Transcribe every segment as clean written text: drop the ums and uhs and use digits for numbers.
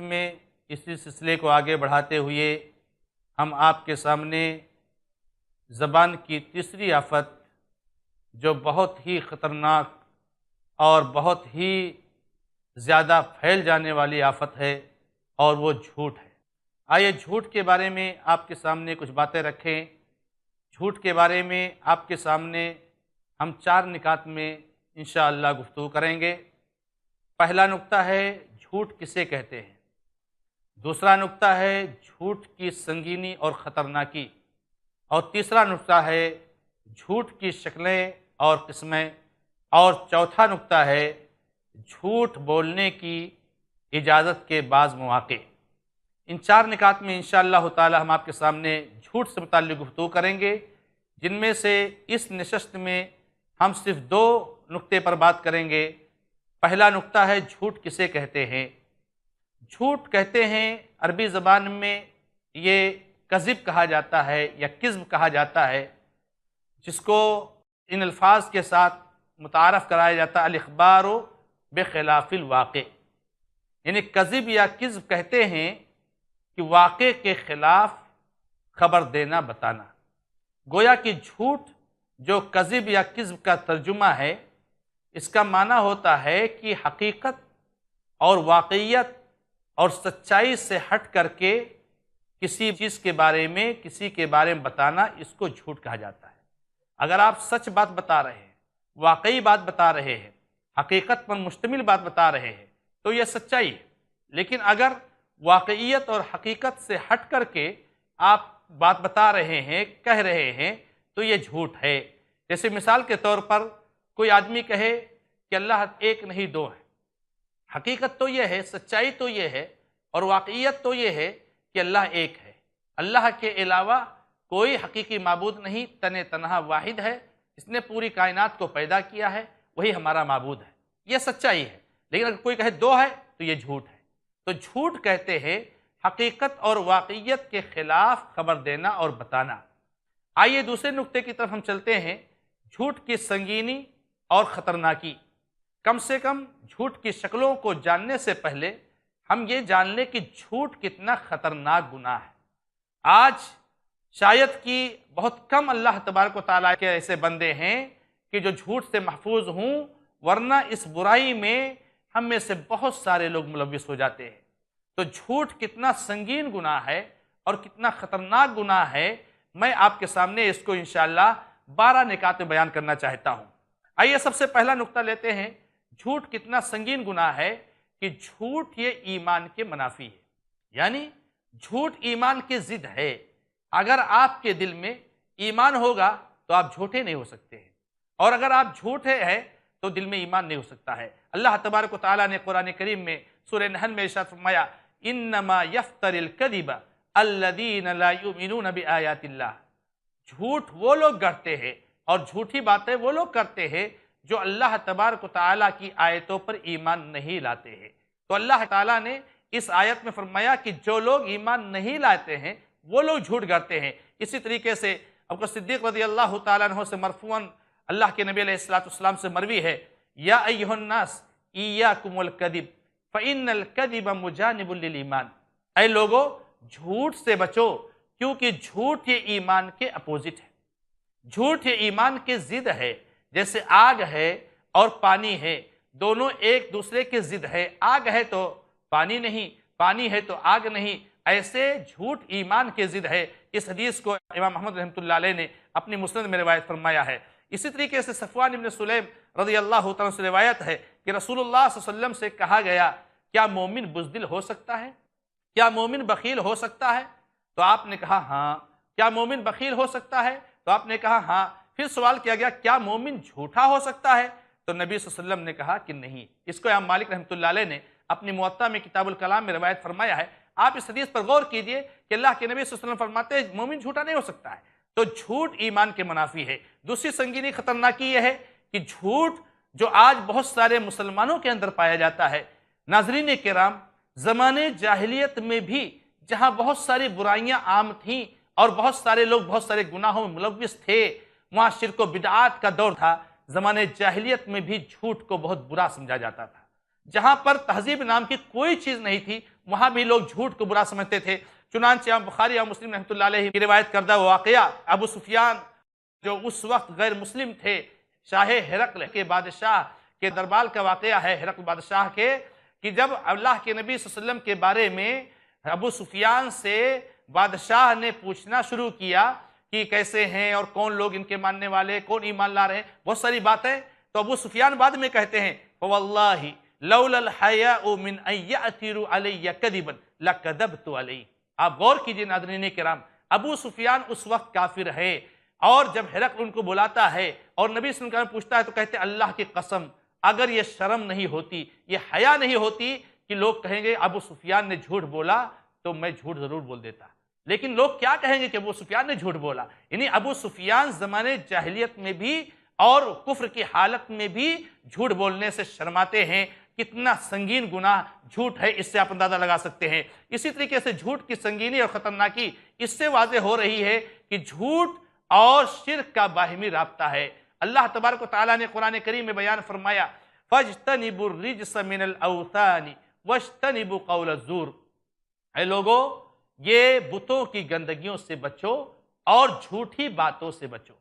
نشست میں اسی سلسلے کو آگے بڑھاتے ہوئے ہم آپ کے سامنے زبان کی تیسری آفت جو بہت ہی خطرناک اور بہت ہی زیادہ پھیل جانے والی آفت ہے اور وہ جھوٹ ہے۔ آئیے جھوٹ کے بارے میں آپ کے سامنے کچھ باتیں رکھیں۔ جھوٹ کے بارے میں آپ کے سامنے ہم 4 نکات میں انشاءاللہ گفتگو کریں گے۔ پہلا نقطہ ہے جھوٹ کسے کہتے ہیں، دوسرا نقطہ ہے جھوٹ کی سنگینی اور خطرناکی، اور تیسرا نقطہ ہے جھوٹ کی شکلیں اور قسمیں، اور چوتھا نقطہ ہے جھوٹ بولنے کی اجازت کے بعض مواقع۔ ان 4 نکات میں انشاءاللہ تعالی ہم آپ کے سامنے جھوٹ سے متعلق گفتگو کریں گے، جن میں سے اس نشست میں ہم صرف 2 نقطے پر بات کریں گے۔ پہلا نقطہ ہے جھوٹ کسے کہتے ہیں۔ جھوٹ کہتے ہیں عربی زبان میں یہ کذب کہا جاتا ہے یا کذب کہا جاتا ہے، جس کو ان الفاظ کے ساتھ متعارف کرایا جاتا ہے الاخبار بخلاف الواقع، یعنی کذب یا کذب کہتے ہیں کہ واقع کے خلاف خبر دینا بتانا۔ گویا کہ جھوٹ جو کذب یا کذب کا ترجمہ ہے، اس کا معنی ہوتا ہے کہ حقیقت اور واقعیت اور سچائی سے ہٹ کر کے کسی چیز کے بارے میں کسی کے بارے میں بتانا، اس کو جھوٹ کہا جاتا ہے۔ اگر آپ سچ بات بتا رہے ہیں، واقعی بات بتا رہے ہیں، حقیقت پر مشتمل بات بتا رہے ہیں تو یہ سچائی ہے، لیکن اگر واقعیت اور حقیقت سے ہٹ کر کے آپ بات بتا رہے ہیں، کہہ رہے ہیں تو یہ جھوٹ ہے۔ جیسے مثال کے طور پر کوئی آدمی کہے کہ اللہ ایک نہیں 2 ہے، حقیقت تو یہ ہے، سچائی تو یہ ہے اور واقعیت تو یہ ہے کہ اللہ ایک ہے، اللہ کے علاوہ کوئی حقیقی معبود نہیں، تنہا واحد ہے، اس نے پوری کائنات کو پیدا کیا ہے، وہی ہمارا معبود ہے، یہ سچائی ہے۔ لیکن اگر کوئی کہے 2 ہے تو یہ جھوٹ ہے۔ تو جھوٹ کہتے ہیں حقیقت اور واقعیت کے خلاف خبر دینا اور بتانا۔ آئیے دوسرے نقطے کی طرف ہم چلتے ہیں، جھوٹ کی سنگینی اور خطرناکی۔ کم سے کم جھوٹ کی شکلوں کو جاننے سے پہلے ہم یہ جان لیں کہ جھوٹ کتنا خطرناک گناہ ہے۔ آج شاید کہ بہت کم اللہ تبارک و تعالیٰ کے ایسے بندے ہیں کہ جو جھوٹ سے محفوظ ہوں، ورنہ اس برائی میں ہم میں سے بہت سارے لوگ ملوث ہو جاتے ہیں۔ تو جھوٹ کتنا سنگین گناہ ہے اور کتنا خطرناک گناہ ہے، میں آپ کے سامنے اس کو انشاءاللہ 12 نکات میں بیان کرنا چاہتا ہوں۔ آئیے سب سے پہلا نقطہ لیتے ہیں، جھوٹ کتنا سنگین گناہ ہے کہ جھوٹ یہ ایمان کے منافی ہے، یعنی جھوٹ ایمان کی ضد ہے۔ اگر آپ کے دل میں ایمان ہوگا تو آپ جھوٹے نہیں ہو سکتے ہیں، اور اگر آپ جھوٹے ہیں تو دل میں ایمان نہیں ہو سکتا ہے۔ اللہ تبارک و تعالیٰ نے قرآن کریم میں سورہ نحل میں ارشاد فرمایا، انما یفتر الکذب الذین لا یؤمنون بآیات اللہ، جھوٹ وہ لوگ گڑھتے ہیں اور جھوٹی باتیں وہ لوگ کرتے ہیں جو اللہ تبارک و تعالیٰ کی آیتوں پر ایمان نہیں لاتے ہیں۔ تو اللہ تعالیٰ نے اس آیت میں فرمایا کہ جو لوگ ایمان نہیں لاتے ہیں وہ لوگ جھوٹ گڑھتے ہیں۔ اسی طریقے سے ابو بکر صدیق رضی اللہ تعالیٰ عنہ سے مرفوعاً اللہ کے نبی علیہ السلام سے مروی ہے، یا ایھا الناس ایاکم الکذب فإن الکذب مجانب للایمان، اے لوگو جھوٹ سے بچو کیونکہ جھوٹ یہ ایمان کے اپوزٹ ہے، جھوٹ یہ ایمان کے ضد ہے۔ جیسے آگ ہے اور پانی ہے، دونوں ایک دوسرے کے ضد ہے، آگ ہے تو پانی نہیں، پانی ہے تو آگ نہیں، ایسے جھوٹ ایمان کے ضد ہے۔ اس حدیث کو امام احمد رحمۃ اللہ علیہ نے اپنی مسند میں روایت فرمایا ہے۔ اسی طریقے سے صفوان بن سلیم رضی اللہ تعالیٰ سے روایت ہے کہ رسول اللہ صلی اللہ علیہ وسلم سے کہا گیا، کیا مومن بزدل ہو سکتا ہے؟ کیا مومن بخیل ہو سکتا ہے؟ تو آپ نے کہا ہاں۔ کیا مومن بخیل ہو سکتا ہے؟ تو آپ نے کہا ہاں۔ پھر سوال کیا گیا، کیا مومن جھوٹا ہو سکتا ہے؟ تو نبی صلی اللہ علیہ وسلم نے کہا کہ نہیں۔ اس کو امام مالک رحمۃ اللہ علیہ نے اپنی موطا میں کتاب الکلام میں روایت فرمایا ہے۔ آپ اس حدیث پر غور کیجئے کہ اللہ کے نبی صلی اللہ علیہ وسلم فرماتے ہیں مومن جھوٹا نہیں ہو سکتا ہے۔ تو جھوٹ ایمان کے منافی ہے۔ دوسری سنگینی خطرناکی یہ ہے کہ جھوٹ جو آج بہت سارے مسلمانوں کے اندر پایا جاتا ہے۔ ناظرین کرام، زمانے جاہلیت میں بھی جہاں بہت ساری برائیاں عام تھیں اور بہت سارے لوگ بہت سارے گناہوں میں ملوث تھے، وہاں شرک و بدعات کا دور تھا، زمانے جاہلیت میں بھی جھوٹ کو بہت برا سمجھا جاتا تھا۔ جہاں پر تہذیب نام کی کوئی چیز نہیں تھی وہاں بھی لوگ جھوٹ کو برا سمجھتے تھے۔ چنانچہ بخاری اور مسلم رحمۃ اللہ علیہ کی روایت کردہ واقعہ، ابو سفیان جو اس وقت غیر مسلم تھے، شاہ ہرقل کے بادشاہ کے دربار کا واقعہ ہے، ہرقل بادشاہ کے، کہ جب اللہ کے نبی صلی اللہ علیہ وسلم کے بارے میں ابو سفیان سے بادشاہ نے پوچھنا شروع کیا کہ کیسے ہیں اور کون لوگ ان کے ماننے والے، کون ایمان لا رہے ہیں، بہت ساری باتیں، تو ابو سفیان بعد میں کہتے ہیں فواللہ لولا الحیاء من ان یأتروا علی کذبا لکذبت علیہ۔ آپ غور کیجئے ناظرین کرام، ابو سفیان اس وقت کافر ہے، اور جب ہرقل ان کو بلاتا ہے اور نبی صلی اللہ علیہ وسلم پوچھتا ہے تو کہتے ہیں اللہ کی قسم اگر یہ شرم نہیں ہوتی، یہ حیا نہیں ہوتی کہ لوگ کہیں گے ابو سفیان نے جھوٹ بولا تو میں جھوٹ ضرور بول دیتا، لیکن لوگ کیا کہیں گے کہ ابو سفیان نے جھوٹ بولا۔ یعنی ابو سفیان زمانے جاہلیت میں بھی اور کفر کی حالت میں بھی جھوٹ بولنے سے شرماتے ہیں۔ کتنا سنگین گناہ جھوٹ ہے، اس سے آپ اندازہ لگا سکتے ہیں۔ اسی طریقے سے جھوٹ کی سنگینی اور خطرناکی اس سے واضح ہو رہی ہے کہ جھوٹ اور شرک کا باہمی رابطہ ہے۔ اللہ تبارک و تعالیٰ نے قرآن کریم میں بیان فرمایا فَاجْتَنِبُوا الرِّجْسَ مِنَ الْأَوْثَانِ وَاجْتَنِبُوا قَوْلَ الزُّورِ، اے لوگو یہ بتوں کی گندگیوں سے بچو اور جھوٹی باتوں سے بچو۔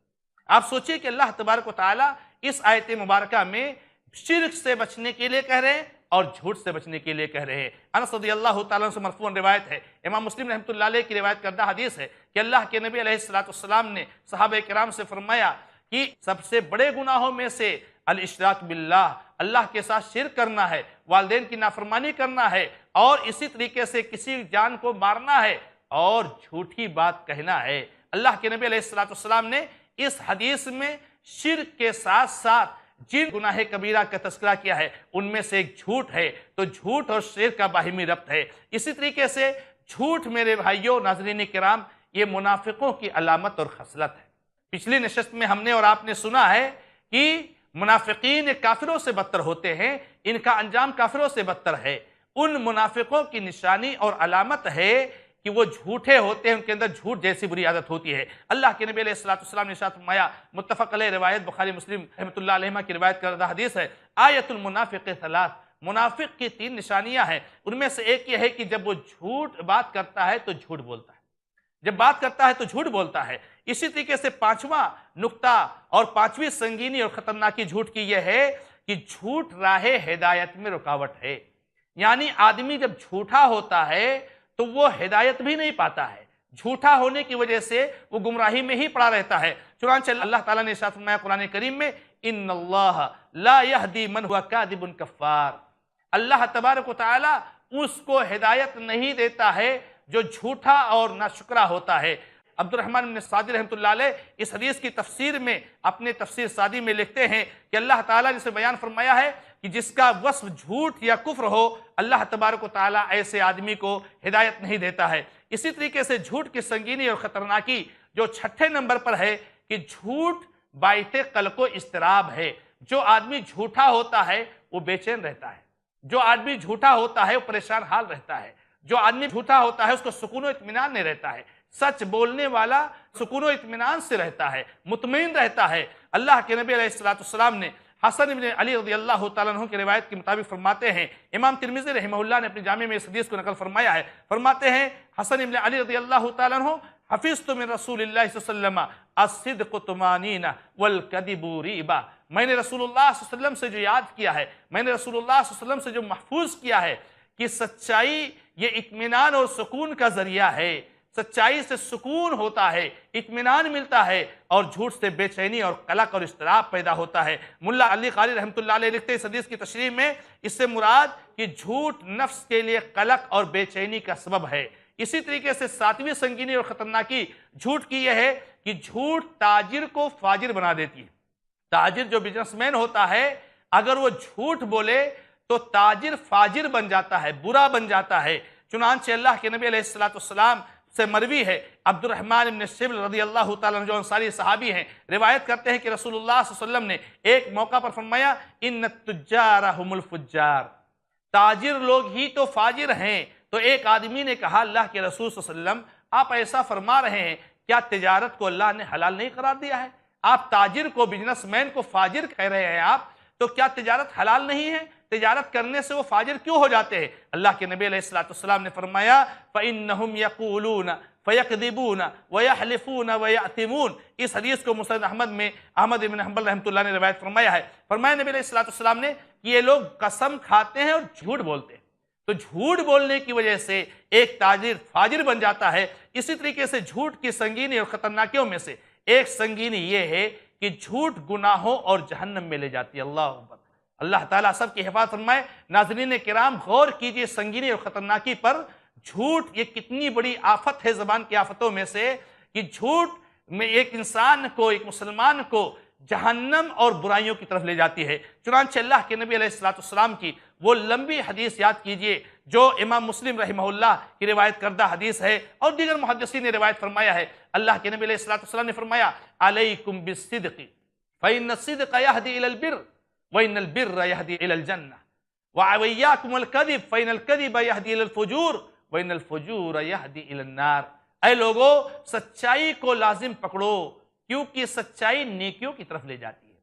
آپ سوچئے کہ اللہ تبارک و تعالیٰ اس آیت مبارکہ میں شرک سے بچنے کے لیے کہہ رہے ہیں اور جھوٹ سے بچنے کے لیے کہہ رہے ہیں۔ انس رضی اللہ تعالیٰ عنہ سے مرفوعاً روایت ہے، امام مسلم رحمۃ اللہ علیہ کی روایت کردہ حدیث ہے کہ اللہ کے نبی علیہ السلام نے صحابہ کرام سے فرمایا کہ سب سے بڑے گناہوں میں سے الاشراک باللہ، اللہ کے ساتھ شرک کرنا ہے، والدین کی نافرمانی کرنا ہے، اور اسی طریقے سے کسی جان کو مارنا ہے اور جھوٹی بات کہنا ہے۔ اللہ کے نبی علیہ السلام نے اس حدیث میں شرک کے ساتھ ساتھ جن گناہ کبیرہ کا تذکرہ کیا ہے ان میں سے ایک جھوٹ ہے، تو جھوٹ اور شرک کا باہمی ربط ہے۔ اسی طریقے سے جھوٹ میرے بھائیوں ناظرین کرام یہ منافقوں کی علامت اور خصلت ہے۔ پچھلی نشست میں ہم نے اور آپ نے سنا ہے کہ منافقین کافروں سے بدتر ہوتے ہیں، ان کا انجام کافروں سے بدتر ہے۔ ان منافقوں کی نشانی اور علامت ہے کہ وہ جھوٹے ہوتے ہیں، ان کے اندر جھوٹ جیسی بری عادت ہوتی ہے۔ اللہ کے نبی علیہ السلام نے ارشاد فرمایا، متفق علیہ روایت بخاری مسلم رحمۃ اللہ علیہ کی روایت کردہ حدیث ہے، آیت المنافق ثلاث، منافق کی 3 نشانیاں ہیں، ان میں سے ایک یہ ہے کہ جب وہ جھوٹ بات کرتا ہے تو جھوٹ بولتا ہے، جب بات کرتا ہے تو جھوٹ بولتا ہے۔ اسی طریقے سے 5واں نقطہ اور 5ویں سنگینی اور خطرناکی جھوٹ کی یہ ہے کہ جھوٹ راہ ہدایت میں رکاوٹ ہے۔ یعنی آدمی جب جھوٹا ہوتا ہے تو وہ ہدایت بھی نہیں پاتا ہے، جھوٹا ہونے کی وجہ سے وہ گمراہی میں ہی پڑا رہتا ہے۔ چنانچہ اللہ تعالیٰ نے ارشاد فرمایا قرآن کریم میں ان اللہ لا یہدی من هو کاذب کفار، اللہ تبارک و تعالیٰ اس کو ہدایت نہیں دیتا ہے جو جھوٹا اور ناشکرا ہوتا ہے۔ عبد الرحمن بن سعدی رحمۃ اللہ علیہ اس حدیث کی تفسیر میں اپنے تفسیر سعدی میں لکھتے ہیں کہ اللہ تعالیٰ نے اسے بیان فرمایا ہے کہ جس کا وصف جھوٹ یا کفر ہو اللہ تبارک و تعالیٰ ایسے آدمی کو ہدایت نہیں دیتا ہے۔ اسی طریقے سے جھوٹ کی سنگینی اور خطرناکی جو 6 نمبر پر ہے کہ جھوٹ باعث قلق و اضطراب ہے۔ جو آدمی جھوٹا ہوتا ہے وہ بے چین رہتا ہے، جو آدمی جھوٹا ہوتا ہے وہ پریشان حال رہتا ہے، جو آدمی جھوٹا ہوتا ہے اس کو سکون و اطمینان نہیں رہتا ہے۔ سچ بولنے والا سکون و اطمینان سے رہتا ہے، مطمئن رہتا ہے۔ اللہ کے نبی علیہ السلام نے حسن بن علی رضی اللہ تعالیٰ عنہ کی روایت کے مطابق فرماتے ہیں، امام ترمذی رحمہ اللہ نے اپنے جامع میں اس حدیث کو نقل فرمایا ہے، فرماتے ہیں حسن بن علی رضی اللہ تعالیٰ عنہ حفظت من رسول اللہ صلی اللہ علیہ وسلم الصدق طمانینہ والکذب ریبہ، میں نے رسول اللہ صلی اللہ علیہ وسلم سے جو یاد کیا ہے، میں نے رسول اللہ صلی اللہ علیہ وسلم سے جو محفوظ کیا ہے کہ سچائی یہ اطمینان اور سکون کا ذریعہ ہے، سچائی سے سکون ہوتا ہے، اطمینان ملتا ہے، اور جھوٹ سے بے چینی اور قلق اور اضطراب پیدا ہوتا ہے۔ ملا علی قاری رحمۃ اللہ علیہ لکھتے اس حدیث کی تشریح میں اس سے مراد کہ جھوٹ نفس کے لیے قلق اور بے چینی کا سبب ہے۔ اسی طریقے سے 7ویں سنگینی اور خطرناکی جھوٹ کی یہ ہے کہ جھوٹ تاجر کو فاجر بنا دیتی ہے۔ تاجر جو بزنس مین ہوتا ہے اگر وہ جھوٹ بولے تو تاجر فاجر بن جاتا ہے، برا بن جاتا ہے۔ چنانچہ اللہ کے نبی علیہ السلام سے مروی ہے، عبد الرحمن بن شبل رضی اللہ تعالیٰ عنہ جو انصاری صحابی ہیں روایت کرتے ہیں کہ رسول اللہ صلی اللہ علیہ وسلم نے ایک موقع پر فرمایا ان التجار هم الفجار، تاجر لوگ ہی تو فاجر ہیں۔ تو ایک آدمی نے کہا اللہ کے رسول صلی اللہ علیہ وسلم آپ ایسا فرما رہے ہیں، کیا تجارت کو اللہ نے حلال نہیں قرار دیا ہے؟ آپ تاجر کو بزنس مین کو فاجر کہہ رہے ہیں آپ، تو کیا تجارت حلال نہیں ہے؟ تجارت کرنے سے وہ فاجر کیوں ہو جاتے ہیں؟ اللہ کے نبی علیہ السلام نے فرمایا فَإِنَّهُمْ يَقُولُونَ فَيَكْذِبُونَ وَيَحْلِفُونَ وَيَأْتِمُونَ۔ اس حدیث کو مسند احمد میں احمد بن حنبل رحمۃ اللہ نے روایت فرمایا ہے۔ فرمایا نبی علیہ السلام نے کہ یہ لوگ قسم کھاتے ہیں اور جھوٹ بولتے ہیں، تو جھوٹ بولنے کی وجہ سے ایک تاجر فاجر بن جاتا ہے۔ اسی طریقے سے جھوٹ کی سنگینی اور خطرناکیوں میں سے ایک سنگینی یہ ہے کہ جھوٹ گناہوں اور جہنم میں لے جاتی ہے۔ اللہ اکبر، اللہ تعالیٰ سب کی حفاظت فرمائے۔ ناظرین کرام، غور کیجئے سنگینی اور خطرناکی پر۔ جھوٹ یہ کتنی بڑی آفت ہے زبان کی آفتوں میں سے، کہ جھوٹ میں ایک انسان کو، ایک مسلمان کو جہنم اور برائیوں کی طرف لے جاتی ہے۔ چنانچہ اللہ کے نبی علیہ السلام کی وہ لمبی حدیث یاد کیجئے جو امام مسلم رحمہ اللہ کی روایت کردہ حدیث ہے، اور دیگر محدثین نے روایت فرمایا ہے۔ اللہ کے نبی علیہ السلام نے فرمایا علیکم بالصدق فإن الصدق يهدي إلى البر وإن البر يهدي إلى الجنة وإياكم الكذب فإن الكذب يهدي إلى الفجور وإن الفجور يهدي إلى النار۔ اے لوگو، سچائی کو لازم پکڑو، کیونکہ سچائی نیکیوں کی طرف لے جاتی ہے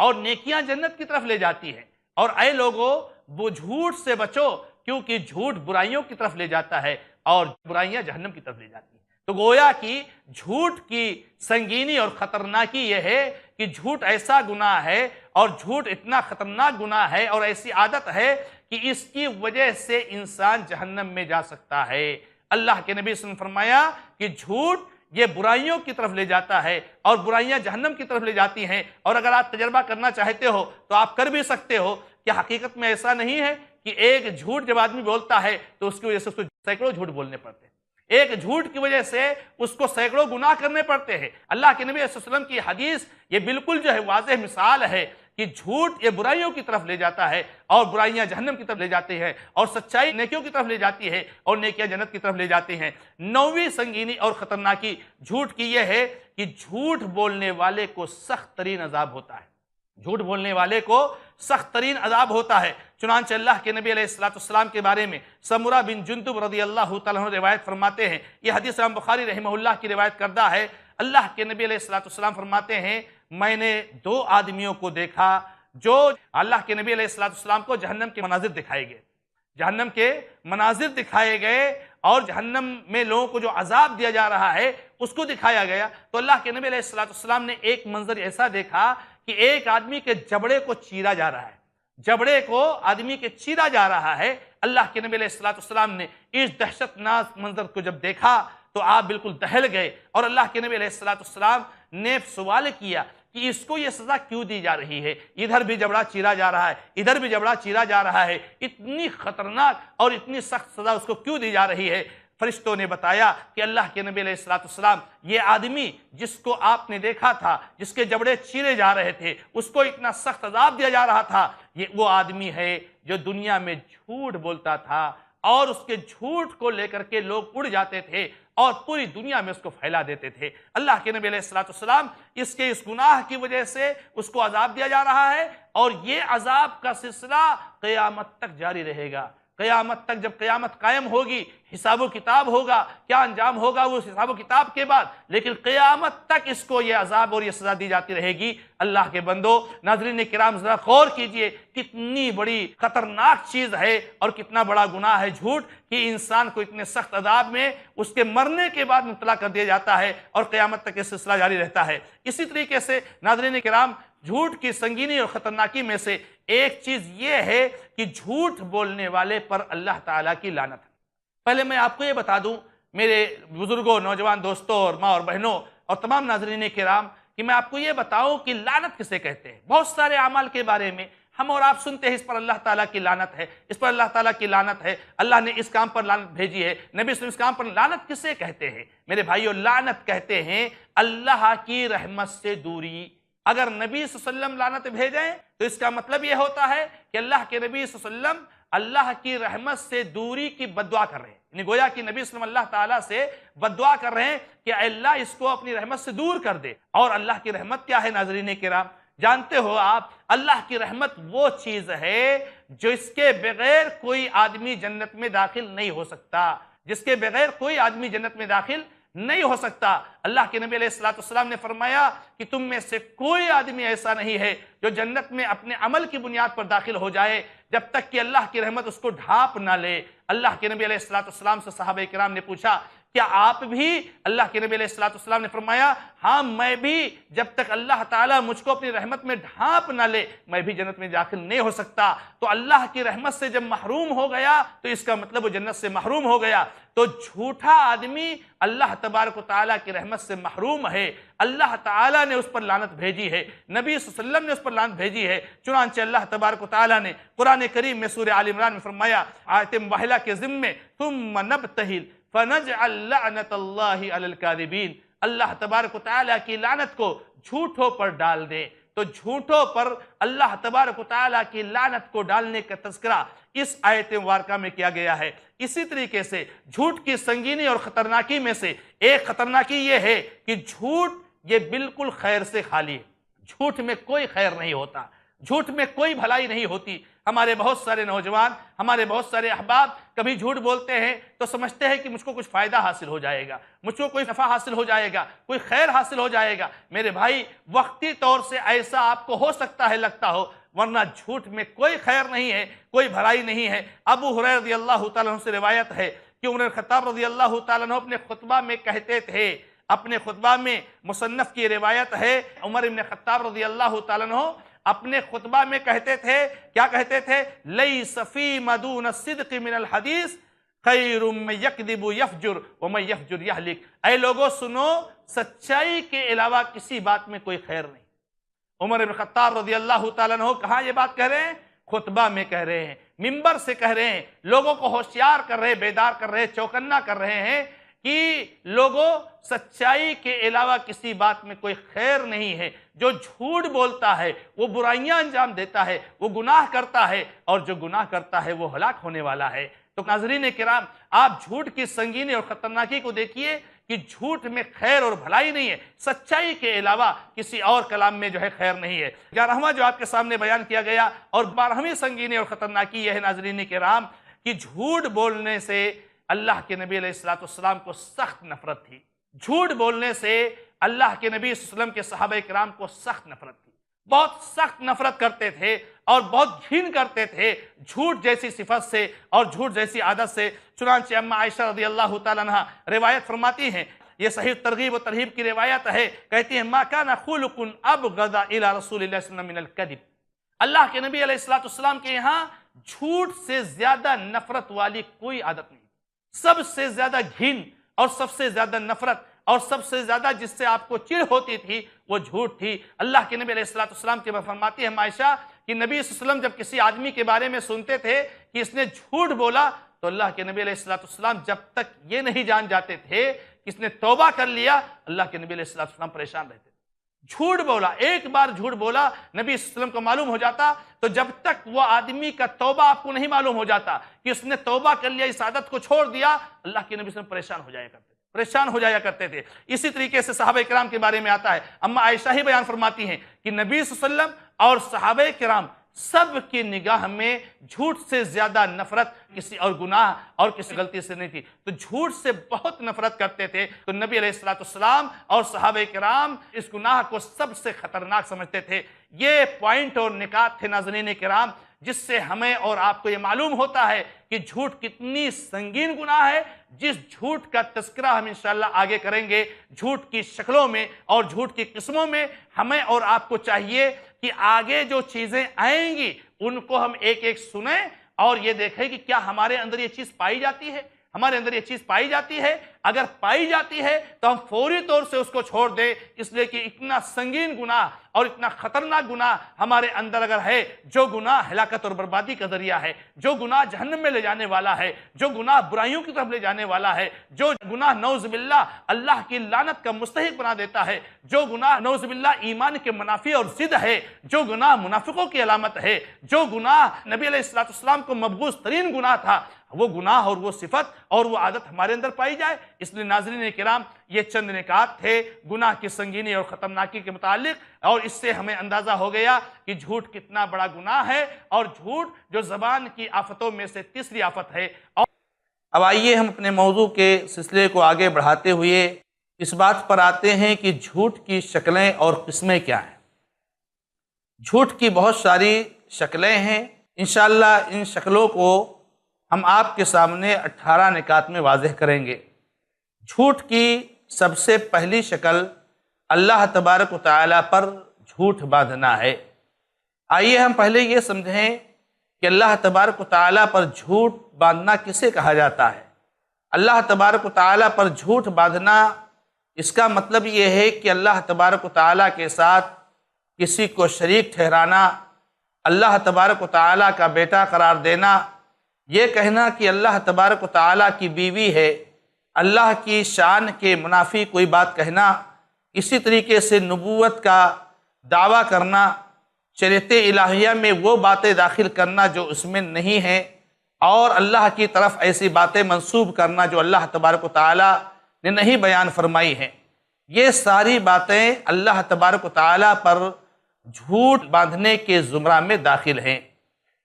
اور نیکیاں جنت کی طرف لے جاتی ہیں۔ اور اے لوگو، وہ جھوٹ سے بچو، کیونکہ جھوٹ برائیوں کی طرف لے جاتا ہے اور برائیاں جہنم کی طرف لے جاتی ہیں۔ تو گویا کہ جھوٹ کی سنگینی اور خطرناکی یہ ہے کہ جھوٹ ایسا گناہ ہے اور جھوٹ اتنا خطرناک گناہ ہے اور ایسی عادت ہے کہ اس کی وجہ سے انسان جہنم میں جا سکتا ہے۔ اللہ کے نبی صلی اللہ علیہ وسلم نے فرمایا کہ جھوٹ یہ برائیوں کی طرف لے جاتا ہے اور برائیاں جہنم کی طرف لے جاتی ہیں۔ اور اگر آپ تجربہ کرنا چاہتے ہو تو آپ کر بھی سکتے ہو کہ حقیقت میں ایسا نہیں ہے کہ ایک جھوٹ جب آدمی بولتا ہے تو اس کی وجہ سے اس کو سینکڑوں جھوٹ بولنے پڑتے ہیں، ایک جھوٹ کی وجہ سے اس کو سینکڑوں گناہ کرنے پڑتے ہیں۔ اللہ کے نبی صلی اللہ علیہ وسلم کی حدیث یہ بالکل جو ہے واضح مثال ہے کہ جھوٹ یہ برائیوں کی طرف لے جاتا ہے اور برائیاں جہنم کی طرف لے جاتی ہیں، اور سچائی نیکیوں کی طرف لے جاتی ہے اور نیکیاں جنت کی طرف لے جاتی ہیں۔ نویں سنگینی اور خطرناکی جھوٹ کی یہ ہے کہ جھوٹ بولنے والے کو سخت ترین عذاب ہوتا ہے، جھوٹ بولنے والے کو سخت ترین عذاب ہوتا ہے۔ چنانچہ اللہ کے نبی علیہ السلام کے بارے میں سمرہ بن جندب رضی اللہ تعالیٰ عنہ روایت فرماتے ہیں، یہ حدیث امام بخاری رحمہ اللہ کی روایت کردہ ہے۔ اللہ کے نبی علیہ السلام فرماتے ہیں میں نے دو آدمیوں کو دیکھا جو اللہ کے نبی علیہ السلام کو جہنم کے مناظر دکھائے گئے، جہنم کے مناظر دکھائے گئے اور جہنم میں لوگوں کو جو عذاب دیا جا رہا ہے اس کو دکھایا گیا۔ تو اللہ کے نبی علیہ السلام نے ایک منظر ایسا دیکھا کہ ایک آدمی کے جبڑے کو چیرا جا رہا ہے، جبڑے کو آدمی کے چیرا جا رہا ہے۔ اللہ کے نبی علیہ السلام نے اس دہشت ناک منظر کو جب دیکھا تو آپ بالکل دہل گئے، اور اللہ کے نبی علیہ السلام نے سوال کیا کہ اس کو یہ سزا کیوں دی جا رہی ہے؟ ادھر بھی جبڑا چیرا جا رہا ہے، ادھر بھی جبڑا چیرا جا رہا ہے، اتنی خطرناک اور اتنی سخت سزا اس کو کیوں دی جا رہی ہے؟ فرشتوں نے بتایا کہ اللہ کے نبی علیہ السلام یہ آدمی جس کو آپ نے دیکھا تھا، جس کے جبڑے چیرے جا رہے تھے، اس کو اتنا سخت عذاب دیا جا رہا تھا، یہ وہ آدمی ہے جو دنیا میں جھوٹ بولتا تھا اور اس کے جھوٹ کو لے کر کے لوگ اڑ جاتے تھے اور پوری دنیا میں اس کو پھیلا دیتے تھے۔ اللہ کے نبی علیہ السلام اس گناہ کی وجہ سے اس کو عذاب دیا جا رہا ہے، اور یہ عذاب کا سلسلہ قیامت تک جاری رہے گا۔ قیامت تک، جب قیامت قائم ہوگی، حساب و کتاب ہوگا، کیا انجام ہوگا وہ حساب و کتاب کے بعد، لیکن قیامت تک اس کو یہ عذاب اور یہ سزا دی جاتی رہے گی۔ اللہ کے بندو، ناظرین کرام، ذرا غور کیجئے کتنی بڑی خطرناک چیز ہے اور کتنا بڑا گناہ ہے جھوٹ، کہ انسان کو اتنے سخت عذاب میں اس کے مرنے کے بعد مبتلا کر دیا جاتا ہے اور قیامت تک یہ سلسلہ جاری رہتا ہے۔ اسی طریقے سے ناظرین کرام، جھوٹ کی سنگینی اور خطرناکی میں سے ایک چیز یہ ہے کہ جھوٹ بولنے والے پر اللہ تعالیٰ کی لعنت ہے۔ پہلے میں آپ کو یہ بتا دوں میرے بزرگوں، نوجوان دوستوں اور ماں اور بہنوں اور تمام ناظرین کرام، کہ میں آپ کو یہ بتاؤں کہ لعنت کسے کہتے ہیں۔ بہت سارے اعمال کے بارے میں ہم اور آپ سنتے ہیں اس پر اللہ تعالیٰ کی لعنت ہے، اس پر اللہ تعالیٰ کی لعنت ہے، اللہ نے اس کام پر لعنت بھیجی ہے، نبی صلی اللہ علیہ وسلم اس کام پر لعنت کسے کہتے ہیں؟ میرے بھائیو، لعنت کہتے ہیں اللہ کی رحمت سے دوری۔ اگر نبی صلی اللہ علیہ وسلم لعنت بھیجیں تو اس کا مطلب یہ ہوتا ہے کہ اللہ کے نبی صلی اللہ علیہ وسلم اللہ کی رحمت سے دوری کی بددعا کر رہے ہیں، یعنی گویا کہ نبی صلی اللہ علیہ وسلم اللہ تعالیٰ سے بددعا کر رہے ہیں کہ اے اللہ اس کو اپنی رحمت سے دور کر دے۔ اور اللہ کی رحمت کیا ہے ناظرین کرام؟ جانتے ہو آپ، اللہ کی رحمت وہ چیز ہے جو اس کے بغیر کوئی آدمی جنت میں داخل نہیں ہو سکتا، جس کے بغیر کوئی آدمی جنت میں داخل نہیں ہو سکتا۔ اللہ کے نبی علیہ السلام نے فرمایا کہ تم میں سے کوئی آدمی ایسا نہیں ہے جو جنت میں اپنے عمل کی بنیاد پر داخل ہو جائے جب تک کہ اللہ کی رحمت اس کو ڈھانپ نہ لے۔ اللہ کے نبی علیہ السلام سے صحابہ کرام نے پوچھا کیا آپ بھی؟ اللہ کے نبی علیہ السلام نے فرمایا ہاں میں بھی، جب تک اللہ تعالیٰ مجھ کو اپنی رحمت میں ڈھانپ نہ لے میں بھی جنت میں داخل نہیں ہو سکتا۔ تو اللہ کی رحمت سے جب محروم ہو گیا تو اس کا مطلب وہ جنت سے محروم ہو گیا۔ تو جھوٹا آدمی اللہ تبارک و تعالیٰ کی رحمت سے محروم ہے، اللہ تعالیٰ نے اس پر لعنت بھیجی ہے، نبی صلی اللہ علیہ وسلم نے اس پر لعنت بھیجی ہے۔ چنانچہ اللہ تبارک و تعالیٰ نے قرآن کریم میں سورہ آل عمران میں فرمایا آیت مباہلہ کے ضمن ثم نبتہل فنجعل لعنت اللہ علی الکاذبین، اللہ تبارک و تعالیٰ کی لعنت کو جھوٹوں پر ڈال دے۔ تو جھوٹوں پر اللہ تبارک و تعالیٰ کی لعنت کو ڈالنے کا تذکرہ اس آیت مبارکہ میں کیا گیا ہے۔ اسی طریقے سے جھوٹ کی سنگینی اور خطرناکی میں سے ایک خطرناکی یہ ہے کہ جھوٹ یہ بالکل خیر سے خالی ہے، جھوٹ میں کوئی خیر نہیں ہوتا، جھوٹ میں کوئی بھلائی نہیں ہوتی۔ ہمارے بہت سارے نوجوان، ہمارے بہت سارے احباب کبھی جھوٹ بولتے ہیں تو سمجھتے ہیں کہ مجھ کو کچھ فائدہ حاصل ہو جائے گا، مجھ کو کوئی نفع حاصل ہو جائے گا، کوئی خیر حاصل ہو جائے گا۔ میرے بھائی وقتی طور سے ایسا آپ کو ہو سکتا ہے، لگتا ہو، ورنہ جھوٹ میں کوئی خیر نہیں ہے، کوئی بھلائی نہیں ہے۔ ابو ہریرہ رضی اللہ تعالیٰ عنہ سے روایت ہے کہ عمر بن الخطاب رضی اللہ تعالیٰ عنہ اپنے خطبہ میں کہتے تھے، اپنے خطبہ میں مصنف کی روایت ہے، عمر بن الخطاب رضی اللہ تعالیٰ عنہ اپنے خطبہ میں کہتے تھے، کیا کہتے تھے؟ لیس فیما دون الصدق من الحدیث خیر من یکذب یفجر ومن یفجر یہلک۔ اے لوگوں سنو، سچائی کے علاوہ کسی بات میں کوئی خیر نہیں۔ عمر بن خطاب رضی اللہ تعالیٰ عنہ کہاں یہ بات کہہ رہے ہیں؟ خطبہ میں کہہ رہے ہیں، منبر سے کہہ رہے ہیں، لوگوں کو ہوشیار کر رہے، بیدار کر رہے، چوکنا کر رہے ہیں کہ لوگوں سچائی کے علاوہ کسی بات میں کوئی خیر نہیں ہے۔ جو جھوٹ بولتا ہے وہ برائیاں انجام دیتا ہے، وہ گناہ کرتا ہے، اور جو گناہ کرتا ہے وہ ہلاک ہونے والا ہے۔ تو ناظرین کرام، آپ جھوٹ کی سنگینی اور خطرناکی کو دیکھیے کہ جھوٹ میں خیر اور بھلائی نہیں ہے، سچائی کے علاوہ کسی اور کلام میں جو ہے خیر نہیں ہے۔ 11واں جو آپ کے سامنے بیان کیا گیا اور 12ویں سنگینی اور خطرناکی یہ ہے ناظرین کرام کہ جھوٹ بولنے سے اللہ کے نبی علیہ السلام کو سخت نفرت تھی۔ جھوٹ بولنے سے اللہ کے نبی صلی اللہ علیہ وسلم کے صحابہ کرام کو سخت نفرت تھی، بہت سخت نفرت کرتے تھے اور بہت گھن کرتے تھے جھوٹ جیسی صفت سے اور جھوٹ جیسی عادت سے۔ چنانچہ اما عائشہ رضی اللہ تعالیٰ عنہ روایت فرماتی ہیں، یہ صحیح ترغیب و ترہیب کی روایت ہے، کہتی ہیں ما کان خلق ابغض الی رسول اللہ صلی اللہ علیہ وسلم من الکذب۔ اللہ کے نبی علیہ السلام کے یہاں جھوٹ سے زیادہ نفرت والی کوئی عادت نہیں، سب سے زیادہ گھن اور سب سے زیادہ نفرت اور سب سے زیادہ جس سے آپ کو چڑ ہوتی تھی وہ جھوٹ تھی۔ اللہ کے نبی علیہ السلام کے فرماتی ہے عائشہ کہ نبی صلی اللہ علیہ وسلم جب کسی آدمی کے بارے میں سنتے تھے کہ اس نے جھوٹ بولا تو اللہ کے نبی علیہ السلام جب تک یہ نہیں جان جاتے تھے کہ اس نے توبہ کر لیا، اللہ کے نبی علیہ السلام پریشان رہتے تھے۔ جھوٹ بولا، ایک بار جھوٹ بولا، نبی صلی اللہ علیہ وسلم کو معلوم ہو جاتا، تو جب تک وہ آدمی کا توبہ آپ کو نہیں معلوم ہو جاتا کہ اس نے توبہ کر لیا، اس عادت کو چھوڑ دیا، اللہ کے نبی صلی اللہ علیہ وسلم پریشان ہو جایا کرتے تھے۔ اسی طریقے سے صحابہ کرام کے بارے میں آتا ہے، اما عائشہ ہی بیان فرماتی ہیں کہ نبی صلی اللہ علیہ وسلم اور صحابہ کرام سب کی نگاہ میں جھوٹ سے زیادہ نفرت کسی اور گناہ اور کسی غلطی سے نہیں تھی، تو جھوٹ سے بہت نفرت کرتے تھے۔ تو نبی علیہ السلام اور صحابہ کرام اس گناہ کو سب سے خطرناک سمجھتے تھے۔ یہ پوائنٹ اور نکات تھے ناظرین کرام جس سے ہمیں اور آپ کو یہ معلوم ہوتا ہے کہ جھوٹ کتنی سنگین گناہ ہے، جس جھوٹ کا تذکرہ ہم انشاءاللہ آگے کریں گے۔ جھوٹ کی شکلوں میں اور جھوٹ کی قسموں میں ہمیں اور آپ کو چاہیے کہ آگے جو چیزیں آئیں گی ان کو ہم ایک ایک سنیں اور یہ دیکھیں کہ کیا ہمارے اندر یہ چیز پائی جاتی ہے، ہمارے اندر یہ چیز پائی جاتی ہے۔ اگر پائی جاتی ہے تو ہم فوری طور سے اس کو چھوڑ دیں، اس لیے کہ اتنا سنگین گناہ اور اتنا خطرناک گناہ ہمارے اندر اگر ہے، جو گناہ ہلاکت اور بربادی کا ذریعہ ہے، جو گناہ جہنم میں لے جانے والا ہے، جو گناہ برائیوں کی طرف لے جانے والا ہے، جو گناہ نعوذ باللہ اللہ کی لعنت کا مستحق بنا دیتا ہے، جو گناہ نعوذ باللہ ایمان کے منافی اور ضد ہے، جو گناہ منافقوں کی علامت ہے، جو گناہ نبی علیہ السلام کو مبغوض ترین گناہ تھا، وہ گناہ اور وہ صفت اور وہ عادت ہمارے اندر پائی جائے۔ اس لیے ناظرین کرام یہ چند نکات تھے گناہ کی سنگینی اور خطرناکی کے متعلق، اور اس سے ہمیں اندازہ ہو گیا کہ جھوٹ کتنا بڑا گناہ ہے اور جھوٹ جو زبان کی آفتوں میں سے تیسری آفت ہے۔ اب آئیے ہم اپنے موضوع کے سلسلے کو آگے بڑھاتے ہوئے اس بات پر آتے ہیں کہ جھوٹ کی شکلیں اور قسمیں کیا ہیں۔ جھوٹ کی بہت ساری شکلیں ہیں، انشاءاللہ ان شکلوں کو ہم آپ کے سامنے 18 نکات میں واضح کریں گے۔ جھوٹ کی سب سے پہلی شکل اللہ تبارک و تعالیٰ پر جھوٹ باندھنا ہے۔ آئیے ہم پہلے یہ سمجھیں کہ اللہ تبارک و تعالیٰ پر جھوٹ باندھنا کسے کہا جاتا ہے۔ اللہ تبارک و تعالیٰ پر جھوٹ باندھنا، اس کا مطلب یہ ہے کہ اللہ تبارک و تعالیٰ کے ساتھ کسی کو شریک ٹھہرانا، اللہ تبارک و تعالیٰ کا بیٹا قرار دینا، یہ کہنا کہ اللہ تبارک و تعالیٰ کی بیوی ہے، اللہ کی شان کے منافی کوئی بات کہنا، اسی طریقے سے نبوت کا دعویٰ کرنا، شریعت الہیہ میں وہ باتیں داخل کرنا جو اس میں نہیں ہیں، اور اللہ کی طرف ایسی باتیں منسوب کرنا جو اللہ تبارک و تعالیٰ نے نہیں بیان فرمائی ہیں۔ یہ ساری باتیں اللہ تبارک و تعالیٰ پر جھوٹ باندھنے کے زمرہ میں داخل ہیں۔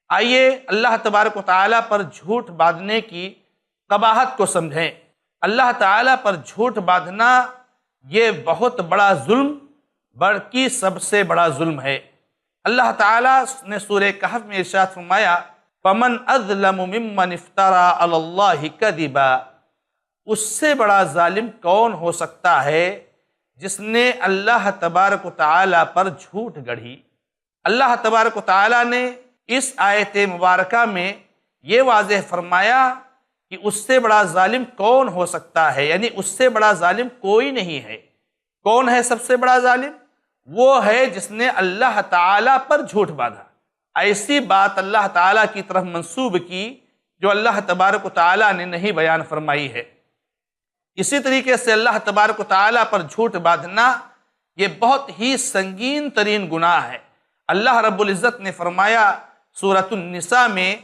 آئیے اللہ تبارک و تعالیٰ پر جھوٹ باندھنے کی قباحت کو سمجھیں۔ اللہ تعالیٰ پر جھوٹ باندھنا یہ بہت بڑا ظلم، بلکہ سب سے بڑا ظلم ہے۔ اللہ تعالیٰ نے سورہ کہف میں ارشاد فرمایا، فَمَنْ أَظْلَمُ مِمَّنِ افْتَرَى عَلَى اللَّهِ كَذِبًا، اس سے بڑا ظالم کون ہو سکتا ہے جس نے اللہ تبارک و تعالیٰ پر جھوٹ گڑھی۔ اللہ تبارک و تعالیٰ نے اس آیت مبارکہ میں یہ واضح فرمایا کہ اس سے بڑا ظالم کون ہو سکتا ہے، یعنی اس سے بڑا ظالم کوئی نہیں ہے۔ کون ہے سب سے بڑا ظالم؟ وہ ہے جس نے اللہ تعالیٰ پر جھوٹ باندھا، ایسی بات اللہ تعالیٰ کی طرف منسوب کی جو اللہ تبارک و تعالیٰ نے نہیں بیان فرمائی ہے۔ اسی طریقے سے اللہ تبارک و تعالیٰ پر جھوٹ باندھنا یہ بہت ہی سنگین ترین گناہ ہے۔ اللہ رب العزت نے فرمایا سورۃ النساء میں،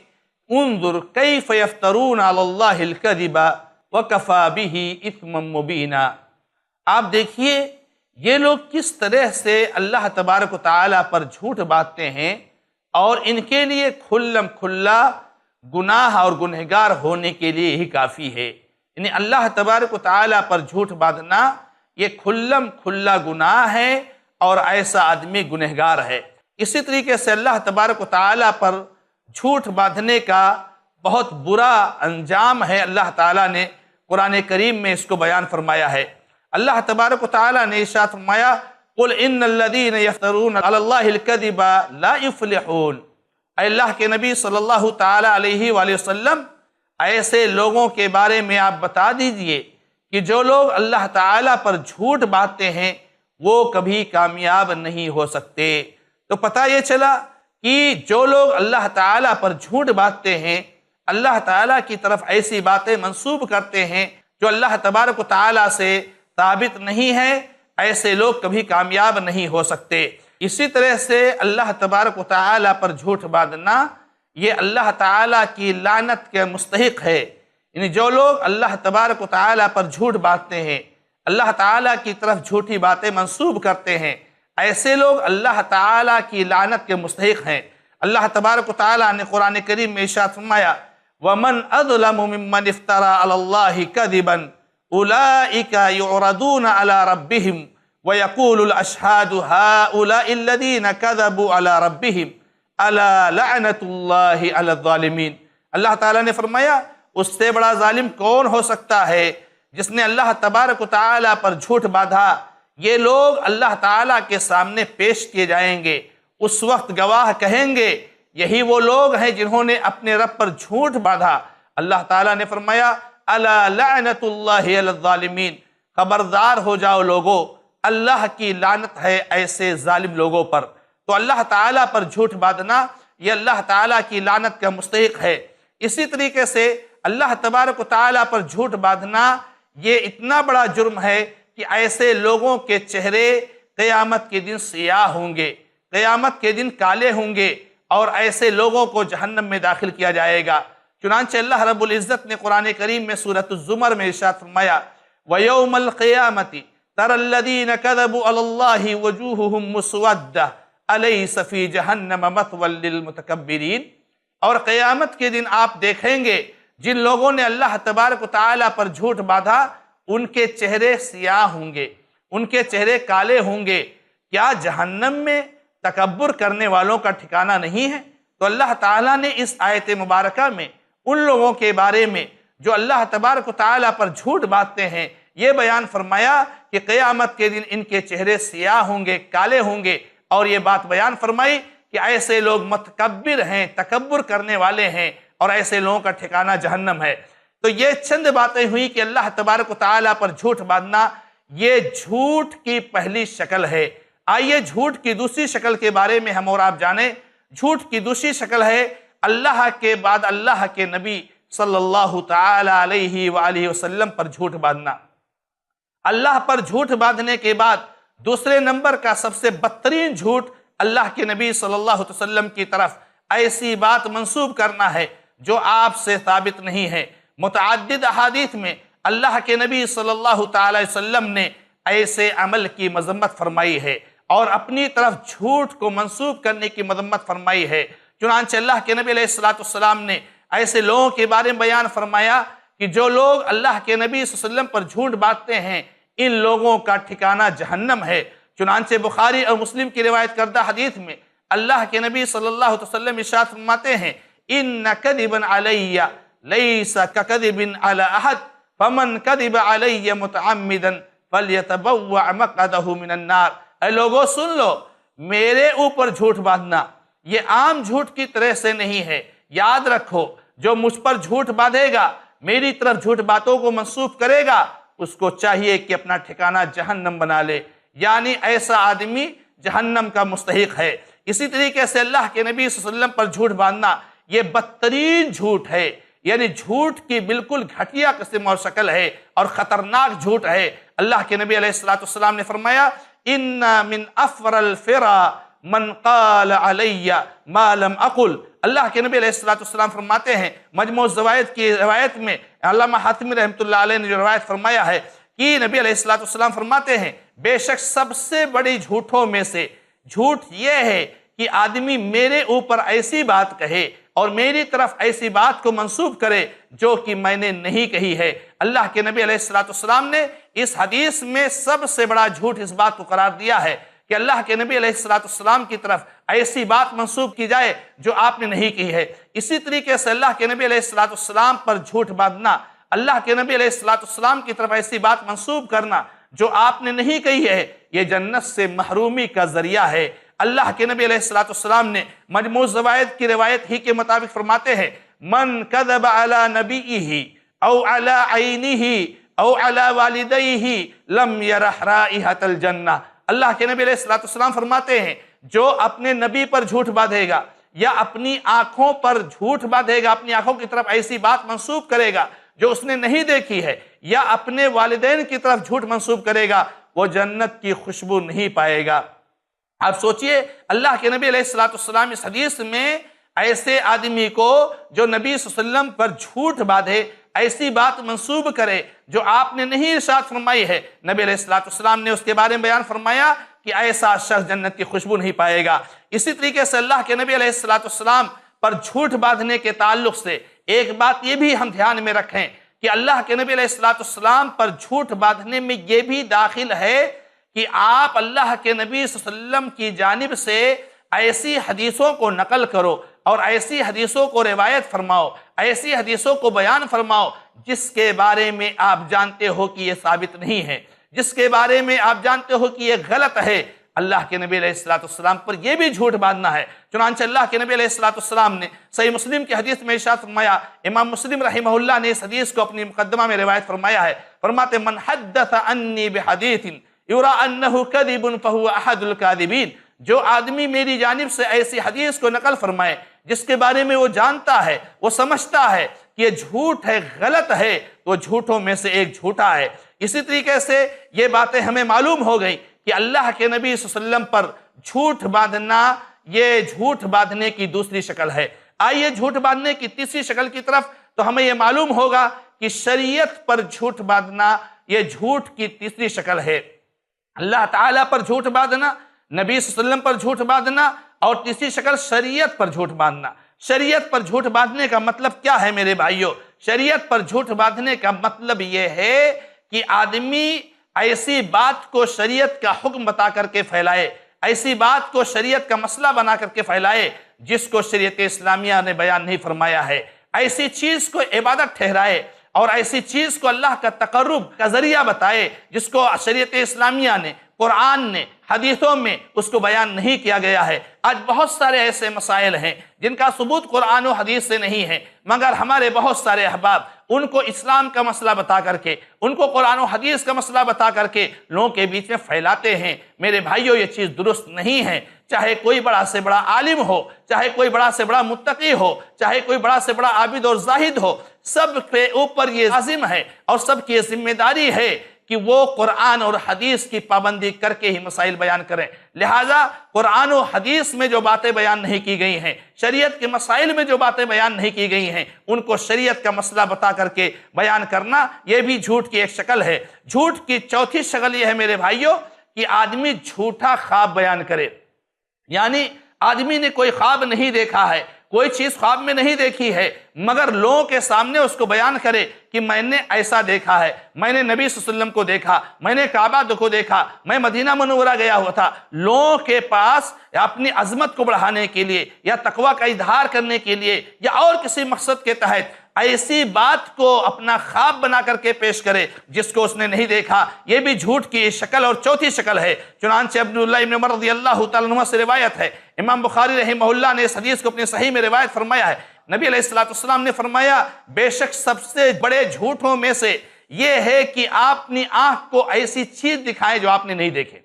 انظر کیف یفترون علی اللہ الکذب وکفی بہ اثما مبینا، آپ دیکھیے یہ لوگ کس طرح سے اللہ تبارک و تعالیٰ پر جھوٹ باندھتے ہیں، اور ان کے لیے کھلم کھلا گناہ اور گنہگار ہونے کے لیے ہی کافی ہے۔ یعنی اللہ تبارک و تعالیٰ پر جھوٹ باندھنا یہ کھلم کھلا گناہ ہے، اور ایسا آدمی گنہگار ہے۔ اسی طریقے سے اللہ تبارک و تعالیٰ پر جھوٹ باندھنے کا بہت برا انجام ہے، اللہ تعالیٰ نے قرآن کریم میں اس کو بیان فرمایا ہے۔ اللہ تبارک و تعالیٰ نے ارشاد فرمایا، قل ان الذین یفترون علی اللہ الکذب لا یفلحون، اے اللہ کے نبی صلی اللہ تعالیٰ علیہ وآلہ وسلم ایسے لوگوں کے بارے میں آپ بتا دیجئے کہ جو لوگ اللہ تعالیٰ پر جھوٹ باندھتے ہیں وہ کبھی کامیاب نہیں ہو سکتے۔ تو پتہ یہ چلا کہ جو لوگ اللہ تعالیٰ پر جھوٹ باندھتے ہیں، اللہ تعالیٰ کی طرف ایسی باتیں منسوب کرتے ہیں جو اللہ تبارک و تعالیٰ سے ثابت نہیں ہے، ایسے لوگ کبھی کامیاب نہیں ہو سکتے۔ اسی طرح سے اللہ تبارک و تعالیٰ پر جھوٹ باندھنا یہ اللہ تعالیٰ کی لعنت کے مستحق ہے۔ یعنی جو لوگ اللہ تبارک و تعالیٰ پر جھوٹ باندھتے ہیں، اللہ تعالیٰ کی طرف جھوٹی باتیں منسوب کرتے ہیں، ایسے لوگ اللہ تعالیٰ کی لعنت کے مستحق ہیں۔ اللہ تبارک و تعالیٰ نے قرآن کریم میں ارشاد فرمایا، وَمَنْ أَظْلَمُ مِمَّنِ افْتَرَى عَلَى اللَّهِ كَذِبًا أُولَئِكَ يُعْرَضُونَ عَلَى رَبِّهِمْ وَيَقُولُ الْأَشْهَادُ هَؤُلَاءِ الَّذِينَ كَذَبُوا عَلَى رَبِّهِمْ أَلَا لَعْنَةُ اللَّهِ عَلَى الظَّالِمِينَ۔ اللہ تعالیٰ نے فرمایا اس سے بڑا ظالم کون ہو سکتا ہے جس نے اللہ تبارک و تعالیٰ پر جھوٹ باندھا۔ یہ لوگ اللہ تعالیٰ کے سامنے پیش کیے جائیں گے، اس وقت گواہ کہیں گے یہی وہ لوگ ہیں جنہوں نے اپنے رب پر جھوٹ باندھا۔ اللہ تعالیٰ نے فرمایا الا لعنت اللہ علی الظالمین، خبردار ہو جاؤ لوگو، اللہ کی لعنت ہے ایسے ظالم لوگوں پر۔ تو اللہ تعالیٰ پر جھوٹ باندھنا یہ اللہ تعالیٰ کی لعنت کا مستحق ہے۔ اسی طریقے سے اللہ تبارک و تعالیٰ پر جھوٹ باندھنا یہ اتنا بڑا جرم ہے کہ ایسے لوگوں کے چہرے قیامت کے دن سیاہ ہوں گے، قیامت کے دن کالے ہوں گے، اور ایسے لوگوں کو جہنم میں داخل کیا جائے گا۔ چنانچہ اللہ رب العزت نے قرآن کریم میں سورۃ الزمر میں ارشاد فرمایا، وَيَوْمَ الْقِيَامَةِ تَرَى الَّذِينَ كَذَبُوا عَلَى اللَّهِ وُجُوهُهُمْ مُسْوَدَّةٌ أَلَيْسَ فِي جَهَنَّمَ مَثْوًى لِلْمُتَكَبِّرِينَ، اور قیامت کے دن آپ دیکھیں گے جن لوگوں نے اللہ تبارک و تعالیٰ پر جھوٹ باندھا ان کے چہرے سیاہ ہوں گے، ان کے چہرے کالے ہوں گے۔ کیا جہنم میں تکبر کرنے والوں کا ٹھکانہ نہیں ہے۔ تو اللہ تعالیٰ نے اس آیت مبارکہ میں ان لوگوں کے بارے میں جو اللہ تبارک و تعالیٰ پر جھوٹ باندھتے ہیں یہ بیان فرمایا کہ قیامت کے دن ان کے چہرے سیاہ ہوں گے، کالے ہوں گے، اور یہ بات بیان فرمائی کہ ایسے لوگ متکبر ہیں، تکبر کرنے والے ہیں، اور ایسے لوگوں کا ٹھکانہ جہنم ہے۔ تو یہ چند باتیں ہوئی کہ اللہ تبارک و تعالیٰ پر جھوٹ باندھنا یہ جھوٹ کی پہلی شکل ہے۔ آئیے جھوٹ کی دوسری شکل کے بارے میں ہم اور آپ جانیں۔ جھوٹ کی دوسری شکل ہے اللہ کے بعد اللہ کے نبی صلی اللہ تعالی علیہ وآلہ وسلم پر جھوٹ باندھنا۔ اللہ پر جھوٹ باندھنے کے بعد دوسرے نمبر کا سب سے بدترین جھوٹ اللہ کے نبی صلی اللہ علیہ وسلم کی طرف ایسی بات منسوب کرنا ہے جو آپ سے ثابت نہیں ہے۔ متعدد احادیث میں اللہ کے نبی صلی اللہ تعالی وسلم نے ایسے عمل کی مذمت فرمائی ہے اور اپنی طرف جھوٹ کو منسوب کرنے کی مذمت فرمائی ہے۔ چنانچہ اللہ کے نبی علیہ السلام نے ایسے لوگوں کے بارے میں بیان فرمایا کہ جو لوگ اللہ کے نبی صلی اللہ علیہ وسلم پر جھوٹ باندھتے ہیں ان لوگوں کا ٹھکانہ جہنم ہے۔ چنانچہ بخاری اور مسلم کی روایت کردہ حدیث میں اللہ کے نبی صلی اللہ علیہ وسلم ارشاد فرماتے ہیں ان کذبا علی لیس ککذب علی احد فمن کذب علی متعمدا فلیتبوأ مقعدہ من النار۔ اے لوگوں سن لو، میرے اوپر جھوٹ باندھنا یہ عام جھوٹ کی طرح سے نہیں ہے۔ یاد رکھو، جو مجھ پر جھوٹ باندھے گا، میری طرف جھوٹ باتوں کو منسوب کرے گا، اس کو چاہیے کہ اپنا ٹھکانہ جہنم بنا لے، یعنی ایسا آدمی جہنم کا مستحق ہے۔ اسی طریقے سے اللہ کے نبی صلی اللہ علیہ وسلم پر جھوٹ باندھنا یہ بدترین جھوٹ ہے، یعنی جھوٹ کی بالکل گھٹیا قسم اور شکل ہے اور خطرناک جھوٹ ہے۔ اللہ کے نبی علیہ السلام نے فرمایا ان من افر الفرا من قال علی ما لم اقل۔ اللہ کے نبی علیہ السلام فرماتے ہیں، مجموع الزوائد کی روایت میں علامہ حاتمی رحمۃ اللہ علیہ نے جو روایت فرمایا ہے کہ نبی علیہ السلام فرماتے ہیں بے شک سب سے بڑی جھوٹوں میں سے جھوٹ یہ ہے کہ آدمی میرے اوپر ایسی بات کہے اور میری طرف ایسی بات کو منسوب کرے جو کہ میں نے نہیں کہی ہے۔ اللہ کے نبی علیہ السلام نے اس حدیث میں سب سے بڑا جھوٹ اس بات کو قرار دیا ہے کہ اللہ کے نبی علیہ السلام کی طرف ایسی بات منسوب کی جائے جو آپ نے نہیں کی ہے۔ اسی طریقے سے اللہ کے نبی علیہ السلام پر جھوٹ باندھنا، اللہ کے نبی علیہ السلام کی طرف ایسی بات منسوب کرنا جو آپ نے نہیں کہی ہے، یہ جنت سے محرومی کا ذریعہ ہے۔ اللہ کے نبی علیہ السلام نے مجموع الزوائد کی روایت ہی کے مطابق فرماتے ہیں من کذب علی نبیہ او علی عینہ او علی والدیہ لم یرح رائحۃ الجنہ۔ اللہ کے نبی علیہ السلام فرماتے ہیں جو اپنے نبی پر جھوٹ باندھے گا یا اپنی آنکھوں پر جھوٹ باندھے گا، اپنی آنکھوں کی طرف ایسی بات منسوب کرے گا جو اس نے نہیں دیکھی ہے، یا اپنے والدین کی طرف جھوٹ منسوب کرے گا، وہ جنت کی خوشبو نہیں پائے گا۔ آپ سوچئے اللہ کے نبی علیہ السلام اس حدیث میں ایسے آدمی کو جو نبی صلی اللہ علیہ وسلم پر جھوٹ باندھے، ایسی بات منسوب کرے جو آپ نے نہیں ارشاد فرمائی ہے، نبی علیہ السلام نے اس کے بارے میں بیان فرمایا کہ ایسا شخص جنت کی خوشبو نہیں پائے گا۔ اسی طریقے سے اللہ کے نبی علیہ السلام پر جھوٹ باندھنے کے تعلق سے ایک بات یہ بھی ہم دھیان میں رکھیں کہ اللہ کے نبی علیہ السلام پر جھوٹ باندھنے میں یہ بھی داخل ہے کہ آپ اللہ کے نبی صلی اللہ علیہ وسلم کی جانب سے ایسی حدیثوں کو نقل کرو اور ایسی حدیثوں کو روایت فرماؤ، ایسی حدیثوں کو بیان فرماؤ جس کے بارے میں آپ جانتے ہو کہ یہ ثابت نہیں ہے، جس کے بارے میں آپ جانتے ہو کہ یہ غلط ہے۔ اللہ کے نبی علیہ السلام پر یہ بھی جھوٹ باندھنا ہے۔ چنانچہ اللہ کے نبی علیہ السلام نے صحیح مسلم کی حدیث میں ارشاد فرمایا، امام مسلم رحمہ اللہ نے اس حدیث کو اپنی مقدمہ میں روایت فرمایا ہے، فرماتے من حدث انی بحدیث یرا انہ کذب فہو احد الکاذبین۔ جو آدمی میری جانب سے ایسی حدیث کو نقل فرمائے جس کے بارے میں وہ جانتا ہے، وہ سمجھتا ہے کہ یہ جھوٹ ہے، غلط ہے، تو جھوٹوں میں سے ایک جھوٹا ہے۔ اسی طریقے سے یہ باتیں ہمیں معلوم ہو گئی کہ اللہ کے نبی صلی اللہ علیہ وسلم پر جھوٹ باندھنا یہ جھوٹ باندھنے کی دوسری شکل ہے۔ آئیے جھوٹ باندھنے کی تیسری شکل کی طرف، تو ہمیں یہ معلوم ہوگا کہ شریعت پر جھوٹ باندھنا یہ جھوٹ کی تیسری شکل ہے۔ اللہ تعالیٰ پر جھوٹ باندھنا، نبی صلی اللہ علیہ وسلم پر جھوٹ باندھنا، اور تیسری شکل شریعت پر جھوٹ باندھنا۔ شریعت پر جھوٹ باندھنے کا مطلب کیا ہے میرے بھائیوں؟ شریعت پر جھوٹ باندھنے کا مطلب یہ ہے کہ آدمی ایسی بات کو شریعت کا حکم بتا کر کے پھیلائے، ایسی بات کو شریعت کا مسئلہ بنا کر کے پھیلائے جس کو شریعت اسلامیہ نے بیان نہیں فرمایا ہے، ایسی چیز کو عبادت ٹھہرائے اور ایسی چیز کو اللہ کا تقرب کا ذریعہ بتائے جس کو شریعت اسلامیہ نے، قرآن نے، حدیثوں میں اس کو بیان نہیں کیا گیا ہے۔ آج بہت سارے ایسے مسائل ہیں جن کا ثبوت قرآن و حدیث سے نہیں ہے، مگر ہمارے بہت سارے احباب ان کو اسلام کا مسئلہ بتا کر کے، ان کو قرآن و حدیث کا مسئلہ بتا کر کے لوگوں کے بیچ میں پھیلاتے ہیں۔ میرے بھائیوں، یہ چیز درست نہیں ہے۔ چاہے کوئی بڑا سے بڑا عالم ہو، چاہے کوئی بڑا سے بڑا متقی ہو، چاہے کوئی بڑا سے بڑا عابد اور زاہد ہو، سب کے اوپر یہ لازم ہے اور سب کی یہ ذمہ داری ہے کہ وہ قرآن اور حدیث کی پابندی کر کے ہی مسائل بیان کریں۔ لہٰذا قرآن و حدیث میں جو باتیں بیان نہیں کی گئی ہیں، شریعت کے مسائل میں جو باتیں بیان نہیں کی گئی ہیں، ان کو شریعت کا مسئلہ بتا کر کے بیان کرنا، یہ بھی جھوٹ کی ایک شکل ہے۔ جھوٹ کی چوتھی شکل یہ ہے میرے بھائیوں کہ آدمی جھوٹا خواب بیان کرے، یعنی آدمی نے کوئی خواب نہیں دیکھا ہے، کوئی چیز خواب میں نہیں دیکھی ہے، مگر لوگوں کے سامنے اس کو بیان کرے کہ میں نے ایسا دیکھا ہے، میں نے نبی صلی اللہ علیہ وسلم کو دیکھا، میں نے کعبہ کو دیکھا، میں مدینہ منورہ گیا ہوا تھا۔ لوگوں کے پاس اپنی عظمت کو بڑھانے کے لیے یا تقوی کا اظہار کرنے کے لیے یا اور کسی مقصد کے تحت ایسی بات کو اپنا خواب بنا کر کے پیش کرے جس کو اس نے نہیں دیکھا، یہ بھی جھوٹ کی شکل اور چوتھی شکل ہے۔ چنانچہ عبداللہ ابن عمر رضی اللہ تعالیٰ عنہ سے روایت ہے، امام بخاری رحمہ اللہ نے اس حدیث کو اپنے صحیح میں روایت فرمایا ہے، نبی علیہ السلام نے فرمایا بے شک سب سے بڑے جھوٹوں میں سے یہ ہے کہ آپ اپنی آنکھ کو ایسی چیز دکھائیں جو آپ نے نہیں دیکھے۔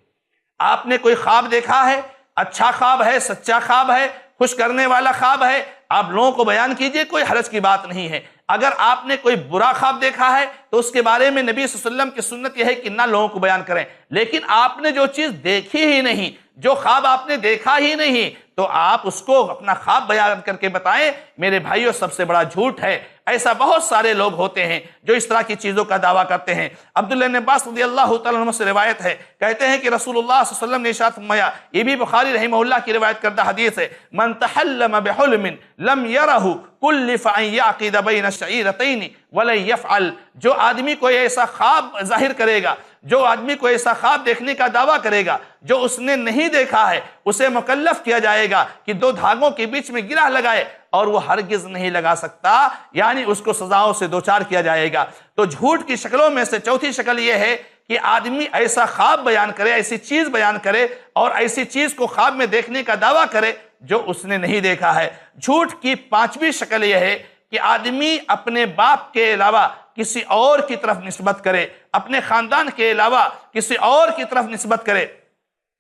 آپ نے کوئی خواب دیکھا ہے، اچھا خواب ہے، سچا خواب ہے، خوش کرنے والا خواب ہے، آپ لوگوں کو بیان کیجئے، کوئی حرج کی بات نہیں ہے۔ اگر آپ نے کوئی برا خواب دیکھا ہے تو اس کے بارے میں نبی صلی اللہ علیہ وسلم کی سنت یہ ہے کہ نہ لوگوں کو بیان کریں، لیکن آپ نے جو چیز دیکھی ہی نہیں، جو خواب آپ نے دیکھا ہی نہیں، تو آپ اس کو اپنا خواب بیان کر کے بتائیں، میرے بھائیوں سب سے بڑا جھوٹ ہے۔ ایسا بہت سارے لوگ ہوتے ہیں جو اس طرح کی چیزوں کا دعویٰ کرتے ہیں۔ عبداللہ بن عباس رضی اللہ تعالیٰ عنہ سے روایت ہے، کہتے ہیں کہ رسول اللہ صلی اللہ علیہ وسلم نے ارشاد فرمایا، یہ بھی بخاری رحمہ اللہ کی روایت کردہ حدیث ہے، من تحلم بحلم لم یرہ کلف ان یعقد بین الشعیرتین ولن یفعل، جو آدمی کوئی ایسا خواب ظاہر کرے گا، جو آدمی کو ایسا خواب دیکھنے کا دعویٰ کرے گا جو اس نے نہیں دیکھا ہے، اسے مکلف کیا جائے گا کہ دو دھاگوں کے بیچ میں گرہ لگائے، اور وہ ہرگز نہیں لگا سکتا، یعنی اس کو سزاؤں سے دوچار کیا جائے گا۔ تو جھوٹ کی شکلوں میں سے چوتھی شکل یہ ہے کہ آدمی ایسا خواب بیان کرے، ایسی چیز بیان کرے اور ایسی چیز کو خواب میں دیکھنے کا دعویٰ کرے جو اس نے نہیں دیکھا ہے۔ جھوٹ کی پانچویں شکل یہ ہے کہ آدمی اپنے باپ کے علاوہ کسی اور کی طرف نسبت کرے، اپنے خاندان کے علاوہ کسی اور کی طرف نسبت کرے۔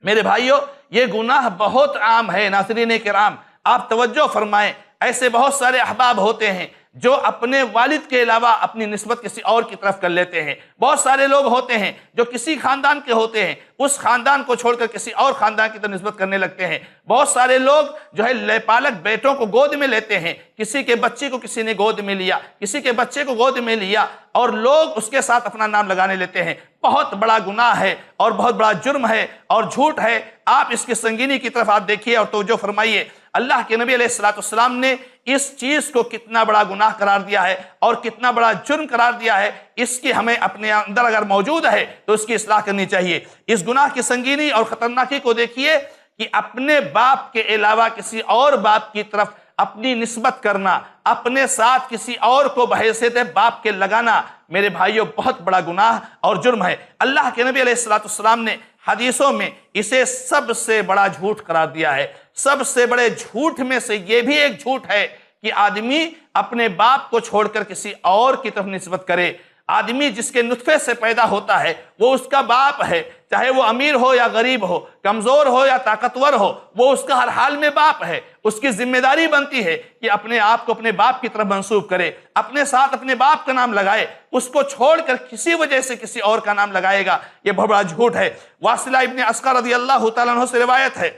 میرے بھائیوں، یہ گناہ بہت عام ہے۔ ناظرین کرام، آپ توجہ فرمائیں، ایسے بہت سارے احباب ہوتے ہیں جو اپنے والد کے علاوہ اپنی نسبت کسی اور کی طرف کر لیتے ہیں۔ بہت سارے لوگ ہوتے ہیں جو کسی خاندان کے ہوتے ہیں، اس خاندان کو چھوڑ کر کسی اور خاندان کی طرف نسبت کرنے لگتے ہیں۔ بہت سارے لوگ جو ہے لے پالک بیٹوں کو گود میں لیتے ہیں، کسی کے بچے کو کسی نے گود میں لیا، کسی کے بچے کو گود میں لیا، اور لوگ اس کے ساتھ اپنا نام لگانے لیتے ہیں۔ بہت بڑا گناہ ہے اور بہت بڑا جرم ہے اور جھوٹ ہے۔ آپ اس کی سنگینی کی طرف آپ دیکھیے اور توجہ فرمائیے۔ اللہ کے نبی علیہ السلام نے اس چیز کو کتنا بڑا گناہ قرار دیا ہے اور کتنا بڑا جرم قرار دیا ہے، اس کی ہمیں اپنے اندر اگر موجود ہے تو اس کی اصلاح کرنی چاہیے۔ اس گناہ کی سنگینی اور خطرناکی کو دیکھیے کہ اپنے باپ کے علاوہ کسی اور باپ کی طرف اپنی نسبت کرنا، اپنے ساتھ کسی اور کو بحیثیت باپ کے لگانا، میرے بھائیوں بہت بڑا گناہ اور جرم ہے۔ اللہ کے نبی علیہ السلام نے حدیثوں میں اسے سب سے بڑا جھوٹ قرار دیا ہے۔ سب سے بڑے جھوٹ میں سے یہ بھی ایک جھوٹ ہے کہ آدمی اپنے باپ کو چھوڑ کر کسی اور کی طرف نسبت کرے۔ آدمی جس کے نطفے سے پیدا ہوتا ہے وہ اس کا باپ ہے، چاہے وہ امیر ہو یا غریب ہو، کمزور ہو یا طاقتور ہو، وہ اس کا ہر حال میں باپ ہے۔ اس کی ذمہ داری بنتی ہے کہ اپنے آپ کو اپنے باپ کی طرف منسوب کرے، اپنے ساتھ اپنے باپ کا نام لگائے۔ اس کو چھوڑ کر کسی وجہ سے کسی اور کا نام لگائے گا، یہ بہت بڑا جھوٹ ہے۔ واصلہ ابن اسقر رضی اللہ تعالیٰ عنہ سے روایت ہے،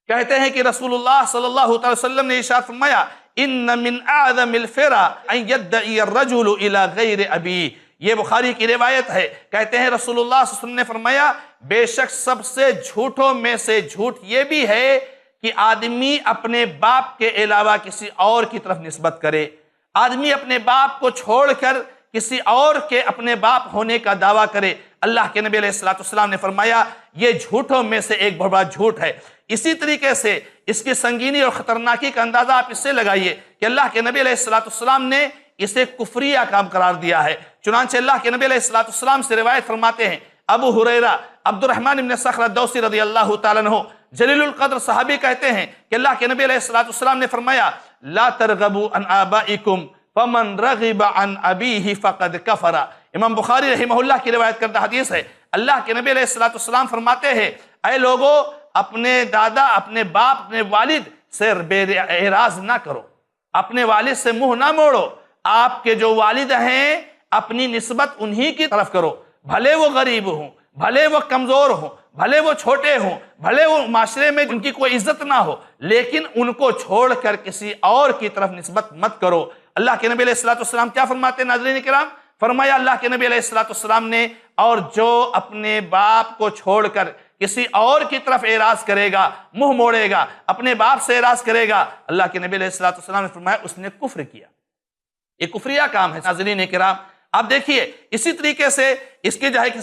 کہتے ہیں کہ رسول اللہ صلی اللہ تعالی وسلم نے ارشاد فرمایا، ان من اعظم الفرا ان يدعي الرجل الى غیر ابی۔ یہ بخاری کی روایت ہے، کہتے ہیں رسول اللہ صلی اللہ علیہ وسلم نے فرمایا، بے شک سب سے جھوٹوں میں سے جھوٹ یہ بھی ہے کہ آدمی اپنے باپ کے علاوہ کسی اور کی طرف نسبت کرے۔ آدمی اپنے باپ کو چھوڑ کر کسی اور کے اپنے باپ ہونے کا دعویٰ کرے، اللہ کے نبی علیہ السلام نے فرمایا یہ جھوٹوں میں سے ایک بہت بڑا جھوٹ ہے۔ اسی طریقے سے اس کی سنگینی اور خطرناکی کا اندازہ آپ اس سے لگائیے کہ اللہ کے نبی علیہ السلام نے اسے کفریہ کام قرار دیا ہے۔ چنانچہ اللہ کے نبی علیہ السلام سے روایت فرماتے ہیں، ابو ہریرہ عبد الرحمن بن صخر الدوسی رضی اللہ تعالیٰ عنہ جلیل القدر صحابی کہتے ہیں کہ اللہ کے نبی علیہ السلام نے فرمایا لا ترغبوا عن آبائکم فمن رغب عن ابیہ فقد کفر۔ امام بخاری رحمہ اللہ کی روایت کردہ حدیث ہے۔ اللہ کے نبی علیہ السلام فرماتے ہیں اے لوگو اپنے دادا، اپنے باپ، اپنے والد سے بے اعراض نہ کرو، اپنے والد سے منہ نہ موڑو۔ آپ کے جو والد ہیں اپنی نسبت انہی کی طرف کرو، بھلے وہ غریب ہوں، بھلے وہ کمزور ہوں، بھلے وہ چھوٹے ہوں، بھلے وہ معاشرے میں ان کی کوئی عزت نہ ہو، لیکن ان کو چھوڑ کر کسی اور کی طرف نسبت مت کرو۔ اللہ کے نبی علیہ السلام کیا فرماتے ہیں ناظرین کرام؟ فرمایا اللہ کے نبی علیہ السلام نے اور جو اپنے باپ کو چھوڑ کر کسی اور کی طرف اعراض کرے گا، منہ موڑے گا، اپنے باپ سے اعراض کرے گا، اللہ کے نبی علیہ السلام نے فرمایا اس نے کفر کیا۔ یہ کفریہ کام ہے ناظرین کرام۔ آپ دیکھیے اسی طریقے سے اس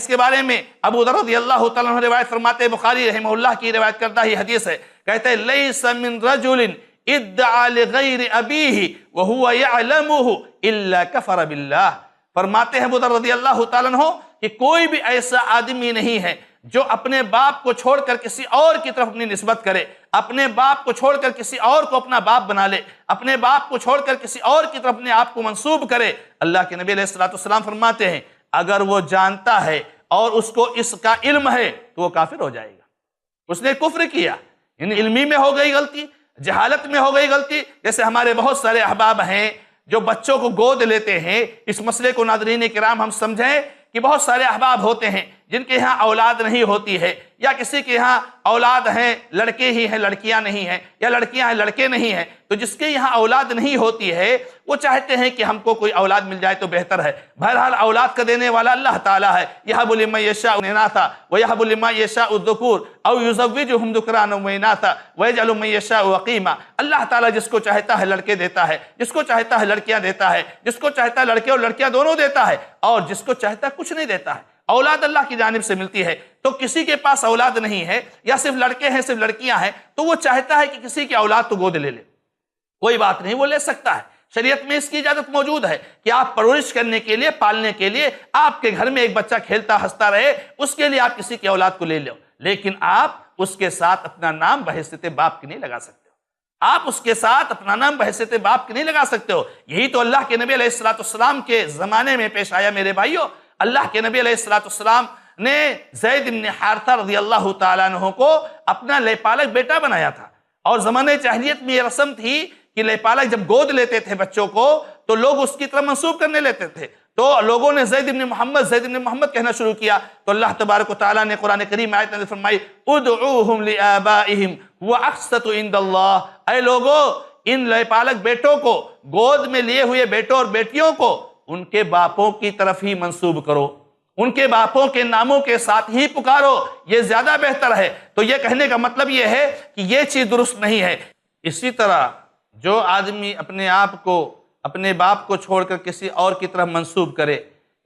کے بارے میں ابو ذر رضی اللہ تعالیٰ عنہ روایت فرماتے ہیں، بخاری رحمہ اللہ کی روایت کردہ ہی حدیث ہے، کہتے ہیں لیس من رجل ادعا لغیر ابیہ وہو یعلمہ الا کفر باللہ۔ فرماتے ہیں ابو ذر رضی اللہ تعالیٰ عنہ کہ کوئی بھی ایسا آدمی نہیں ہے جو اپنے باپ کو چھوڑ کر کسی اور کی طرف اپنی نسبت کرے، اپنے باپ کو چھوڑ کر کسی اور کو اپنا باپ بنا لے، اپنے باپ کو چھوڑ کر کسی اور کی طرف اپنے آپ کو منسوب کرے۔ اللہ کے نبی علیہ السلام فرماتے ہیں اگر وہ جانتا ہے اور اس کو اس کا علم ہے تو وہ کافر ہو جائے گا، اس نے کفر کیا۔ یعنی علمی میں ہو گئی غلطی، جہالت میں ہو گئی غلطی۔ جیسے ہمارے بہت سارے احباب ہیں جو بچوں کو گود لیتے ہیں، اس مسئلے کو ناظرین کرام ہم سمجھیں کہ بہت سارے احباب ہوتے ہیں جن کے یہاں اولاد نہیں ہوتی ہے، یا کسی کے یہاں اولاد ہیں لڑکے ہی ہیں لڑکیاں نہیں ہیں، یا لڑکیاں ہیں لڑکے نہیں ہیں، تو جس کے یہاں اولاد نہیں ہوتی ہے وہ چاہتے ہیں کہ ہم کو کوئی اولاد مل جائے تو بہتر ہے۔ بہرحال اولاد کا دینے والا اللہ تعالیٰ ہے، یَهَبُ لِمَن يَشَاءُ إِنَاثًا وَيَهَبُ لِمَن يَشَاءُ الذُّكُورَ أَوْ يُزَوِّجُهُمْ ذُكْرَانًا وَإِنَاثًا وَيَجْعَلُ مَن يَشَاءُ عَقِيمًا۔ اللہ تعالیٰ جس کو چاہتا ہے لڑکے دیتا ہے، جس کو چاہتا ہے لڑکیاں دیتا ہے، جس کو چاہتا ہے لڑکے اور لڑکیاں دونوں دیتا ہے، اور جس کو چاہتا ہے کچھ نہیں دیتا ہے۔ اولاد اللہ کی جانب سے ملتی ہے۔ تو کسی کے پاس اولاد نہیں ہے یا صرف لڑکے ہیں صرف لڑکیاں ہیں تو وہ چاہتا ہے کہ کسی کی اولاد تو گود لے لے، کوئی بات نہیں وہ لے سکتا ہے۔ شریعت میں اس کی اجازت موجود ہے کہ آپ پرورش کرنے کے لیے، پالنے کے لیے، آپ کے گھر میں ایک بچہ کھیلتا ہنستا رہے اس کے لیے آپ کسی کی اولاد کو لے لو، لیکن آپ اس کے ساتھ اپنا نام بحیثیت باپ کی نہیں لگا سکتے ہو۔ آپ اس کے ساتھ اپنا نام بحیثیت باپ کی نہیں لگا سکتے ہو۔ یہی تو اللہ کے نبی علیہ السلام کے زمانے میں پیش آیا میرے بھائیو۔ اللہ کے نبی علیہ السلام نے زید بن حارثہ رضی اللہ تعالیٰ عنہ کو اپنا لے پالک بیٹا بنایا تھا، اور زمانے جاہلیت میں یہ رسم تھی کہ لے پالک جب گود لیتے تھے بچوں کو تو لوگ اس کی طرف منسوب کرنے لیتے تھے، تو لوگوں نے زید بن محمد کہنا شروع کیا، تو اللہ تبارک و تعالیٰ نے قرآن کریم آیت میں فرمائی ادعوہم لآبائہم هو اقسط عند اللہ۔ اے لوگو ان لے پالک بیٹوں کو، گود میں لیے ہوئے بیٹوں اور بیٹیوں کو ان کے باپوں کی طرف ہی منسوب کرو، ان کے باپوں کے ناموں کے ساتھ ہی پکارو، یہ زیادہ بہتر ہے۔ تو یہ کہنے کا مطلب یہ ہے کہ یہ چیز درست نہیں ہے۔ اسی طرح جو آدمی اپنے آپ کو، اپنے باپ کو چھوڑ کر کسی اور کی طرف منسوب کرے،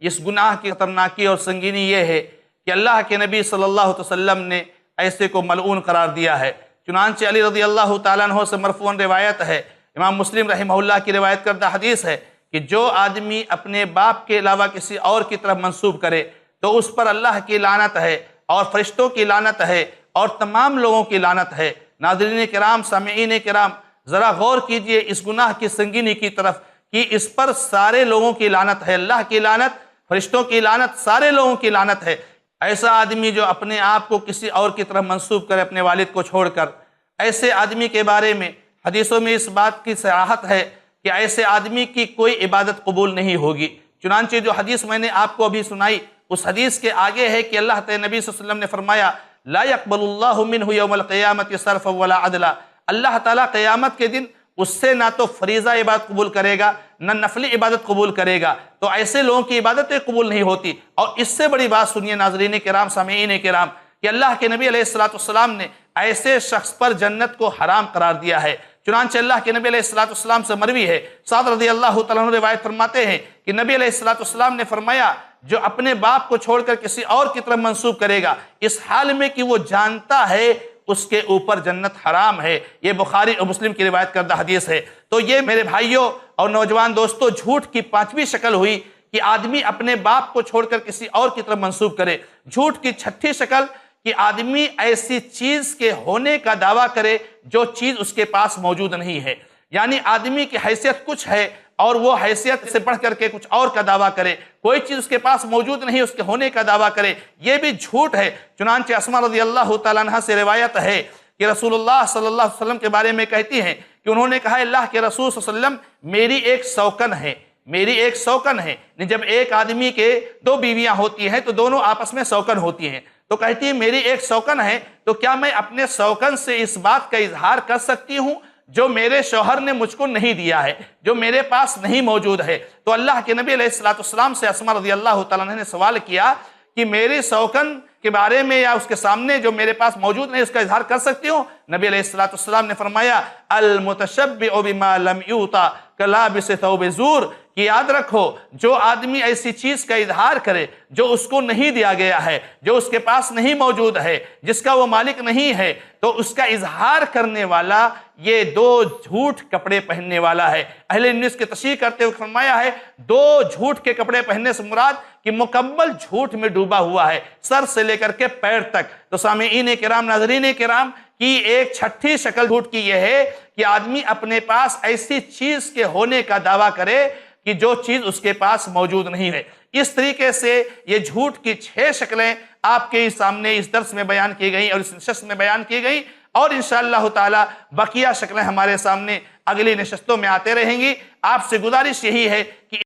اس گناہ کی خطرناکی اور سنگینی یہ ہے کہ اللہ کے نبی صلی اللہ علیہ وسلم نے ایسے کو ملعون قرار دیا ہے۔ چنانچہ علی رضی اللہ تعالیٰ عنہ سے مرفوعاً روایت ہے، امام مسلم رحمہ اللہ کی روایت کردہ حدیث ہے کہ جو آدمی اپنے باپ کے علاوہ کسی اور کی طرف منسوب کرے تو اس پر اللہ کی لعنت ہے، اور فرشتوں کی لعنت ہے، اور تمام لوگوں کی لعنت ہے۔ ناظرین کرام، سامعین کرام، ذرا غور کیجئے اس گناہ کی سنگینی کی طرف کہ اس پر سارے لوگوں کی لعنت ہے، اللہ کی لعنت، فرشتوں کی لعنت، سارے لوگوں کی لعنت ہے۔ ایسا آدمی جو اپنے آپ کو کسی اور کی طرف منسوب کرے اپنے والد کو چھوڑ کر، ایسے آدمی کے بارے میں حدیثوں میں اس بات کی صراحت ہے کہ ایسے آدمی کی کوئی عبادت قبول نہیں ہوگی۔ چنانچہ جو حدیث میں نے آپ کو ابھی سنائی اس حدیث کے آگے ہے کہ اللہ تعالی نبی صلی اللہ علیہ وسلم نے فرمایا لا يقبل اللہ منہ یوم القیامت صرفا ولا عدلا۔ اللہ تعالیٰ قیامت کے دن اس سے نہ تو فریضہ عبادت قبول کرے گا نہ نفلی عبادت قبول کرے گا، تو ایسے لوگوں کی عبادتیں قبول نہیں ہوتی۔ اور اس سے بڑی بات سنیے ناظرین کرام، سامعین کرام، کہ اللہ کے نبی علیہ السلام نے ایسے شخص پر جنت کو حرام قرار دیا ہے چنانچہ اللہ کے نبی علیہ السلام سے مروی ہے، سعد رضی اللہ تعالیٰ عنہ روایت فرماتے ہیں کہ نبی علیہ السلام نے فرمایا جو اپنے باپ کو چھوڑ کر کسی اور کی طرف منسوب کرے گا اس حال میں کہ وہ جانتا ہے اس کے اوپر جنت حرام ہے۔ یہ بخاری اور مسلم کی روایت کردہ حدیث ہے۔ تو یہ میرے بھائیوں اور نوجوان دوستو جھوٹ کی پانچویں شکل ہوئی کہ آدمی اپنے باپ کو چھوڑ کر کسی اور کی طرف منسوب کرے۔ جھوٹ کی چھٹی شکل کہ آدمی ایسی چیز کے ہونے کا دعویٰ کرے جو چیز اس کے پاس موجود نہیں ہے، یعنی آدمی کی حیثیت کچھ ہے اور وہ حیثیت سے بڑھ کر کے کچھ اور کا دعویٰ کرے، کوئی چیز اس کے پاس موجود نہیں اس کے ہونے کا دعویٰ کرے، یہ بھی جھوٹ ہے۔ چنانچہ اسماء رضی اللہ تعالیٰ عنہ سے روایت ہے کہ رسول اللہ صلی اللہ علیہ وسلم کے بارے میں کہتی ہیں کہ انہوں نے کہا اللہ کے رسول صلی اللہ علیہ وسلم میری ایک سوکن ہے، میری ایک سوکن ہے۔ جب ایک آدمی کے دو بیویاں ہوتی ہیں تو دونوں آپس میں سوکن ہوتی ہیں، تو کہتی ہے میری ایک سوکن ہے، تو کیا میں اپنے سوکن سے اس بات کا اظہار کر سکتی ہوں جو میرے شوہر نے مجھ کو نہیں دیا ہے، جو میرے پاس نہیں موجود ہے؟ تو اللہ کے نبی علیہ السلام سے اسماء رضی اللہ تعالیٰ عنہ نے سوال کیا کہ میری سوکن کے بارے میں یا اس کے سامنے جو میرے پاس موجود نہیں اس کا اظہار کر سکتی ہوں؟ نبی علیہ السلام نے فرمایا المتشبع بما لم یوطا کلابس ثوب زور، کہ یاد رکھو جو آدمی ایسی چیز کا اظہار کرے جو اس کو نہیں دیا گیا ہے، جو اس کے پاس نہیں موجود ہے، جس کا وہ مالک نہیں ہے، تو اس کا اظہار کرنے والا یہ دو جھوٹ کپڑے پہننے والا ہے۔ اہل حدیث کی تشریح کرتے ہوئے فرمایا ہے دو جھوٹ کے کپڑے پہننے سے مراد کہ مکمل جھوٹ میں ڈوبا ہوا ہے سر سے لے کر کے پیر تک۔ تو سامعین کرام، ناظرین کرام، کی ایک چھٹی شکل جھوٹ کی یہ ہے کہ آدمی اپنے پاس ایسی چیز کے ہونے کا دعویٰ کرے کہ جو چیز اس کے پاس موجود نہیں ہے۔ اس طریقے سے یہ جھوٹ کی 6 شکلیں آپ کے سامنے اس درس میں بیان کی گئیں اور اس نشست میں بیان کی گئیں، اور انشاءاللہ تعالی بقیہ شکلیں ہمارے سامنے اگلی نشستوں میں آتے رہیں گی۔ آپ سے گزارش یہی ہے کہ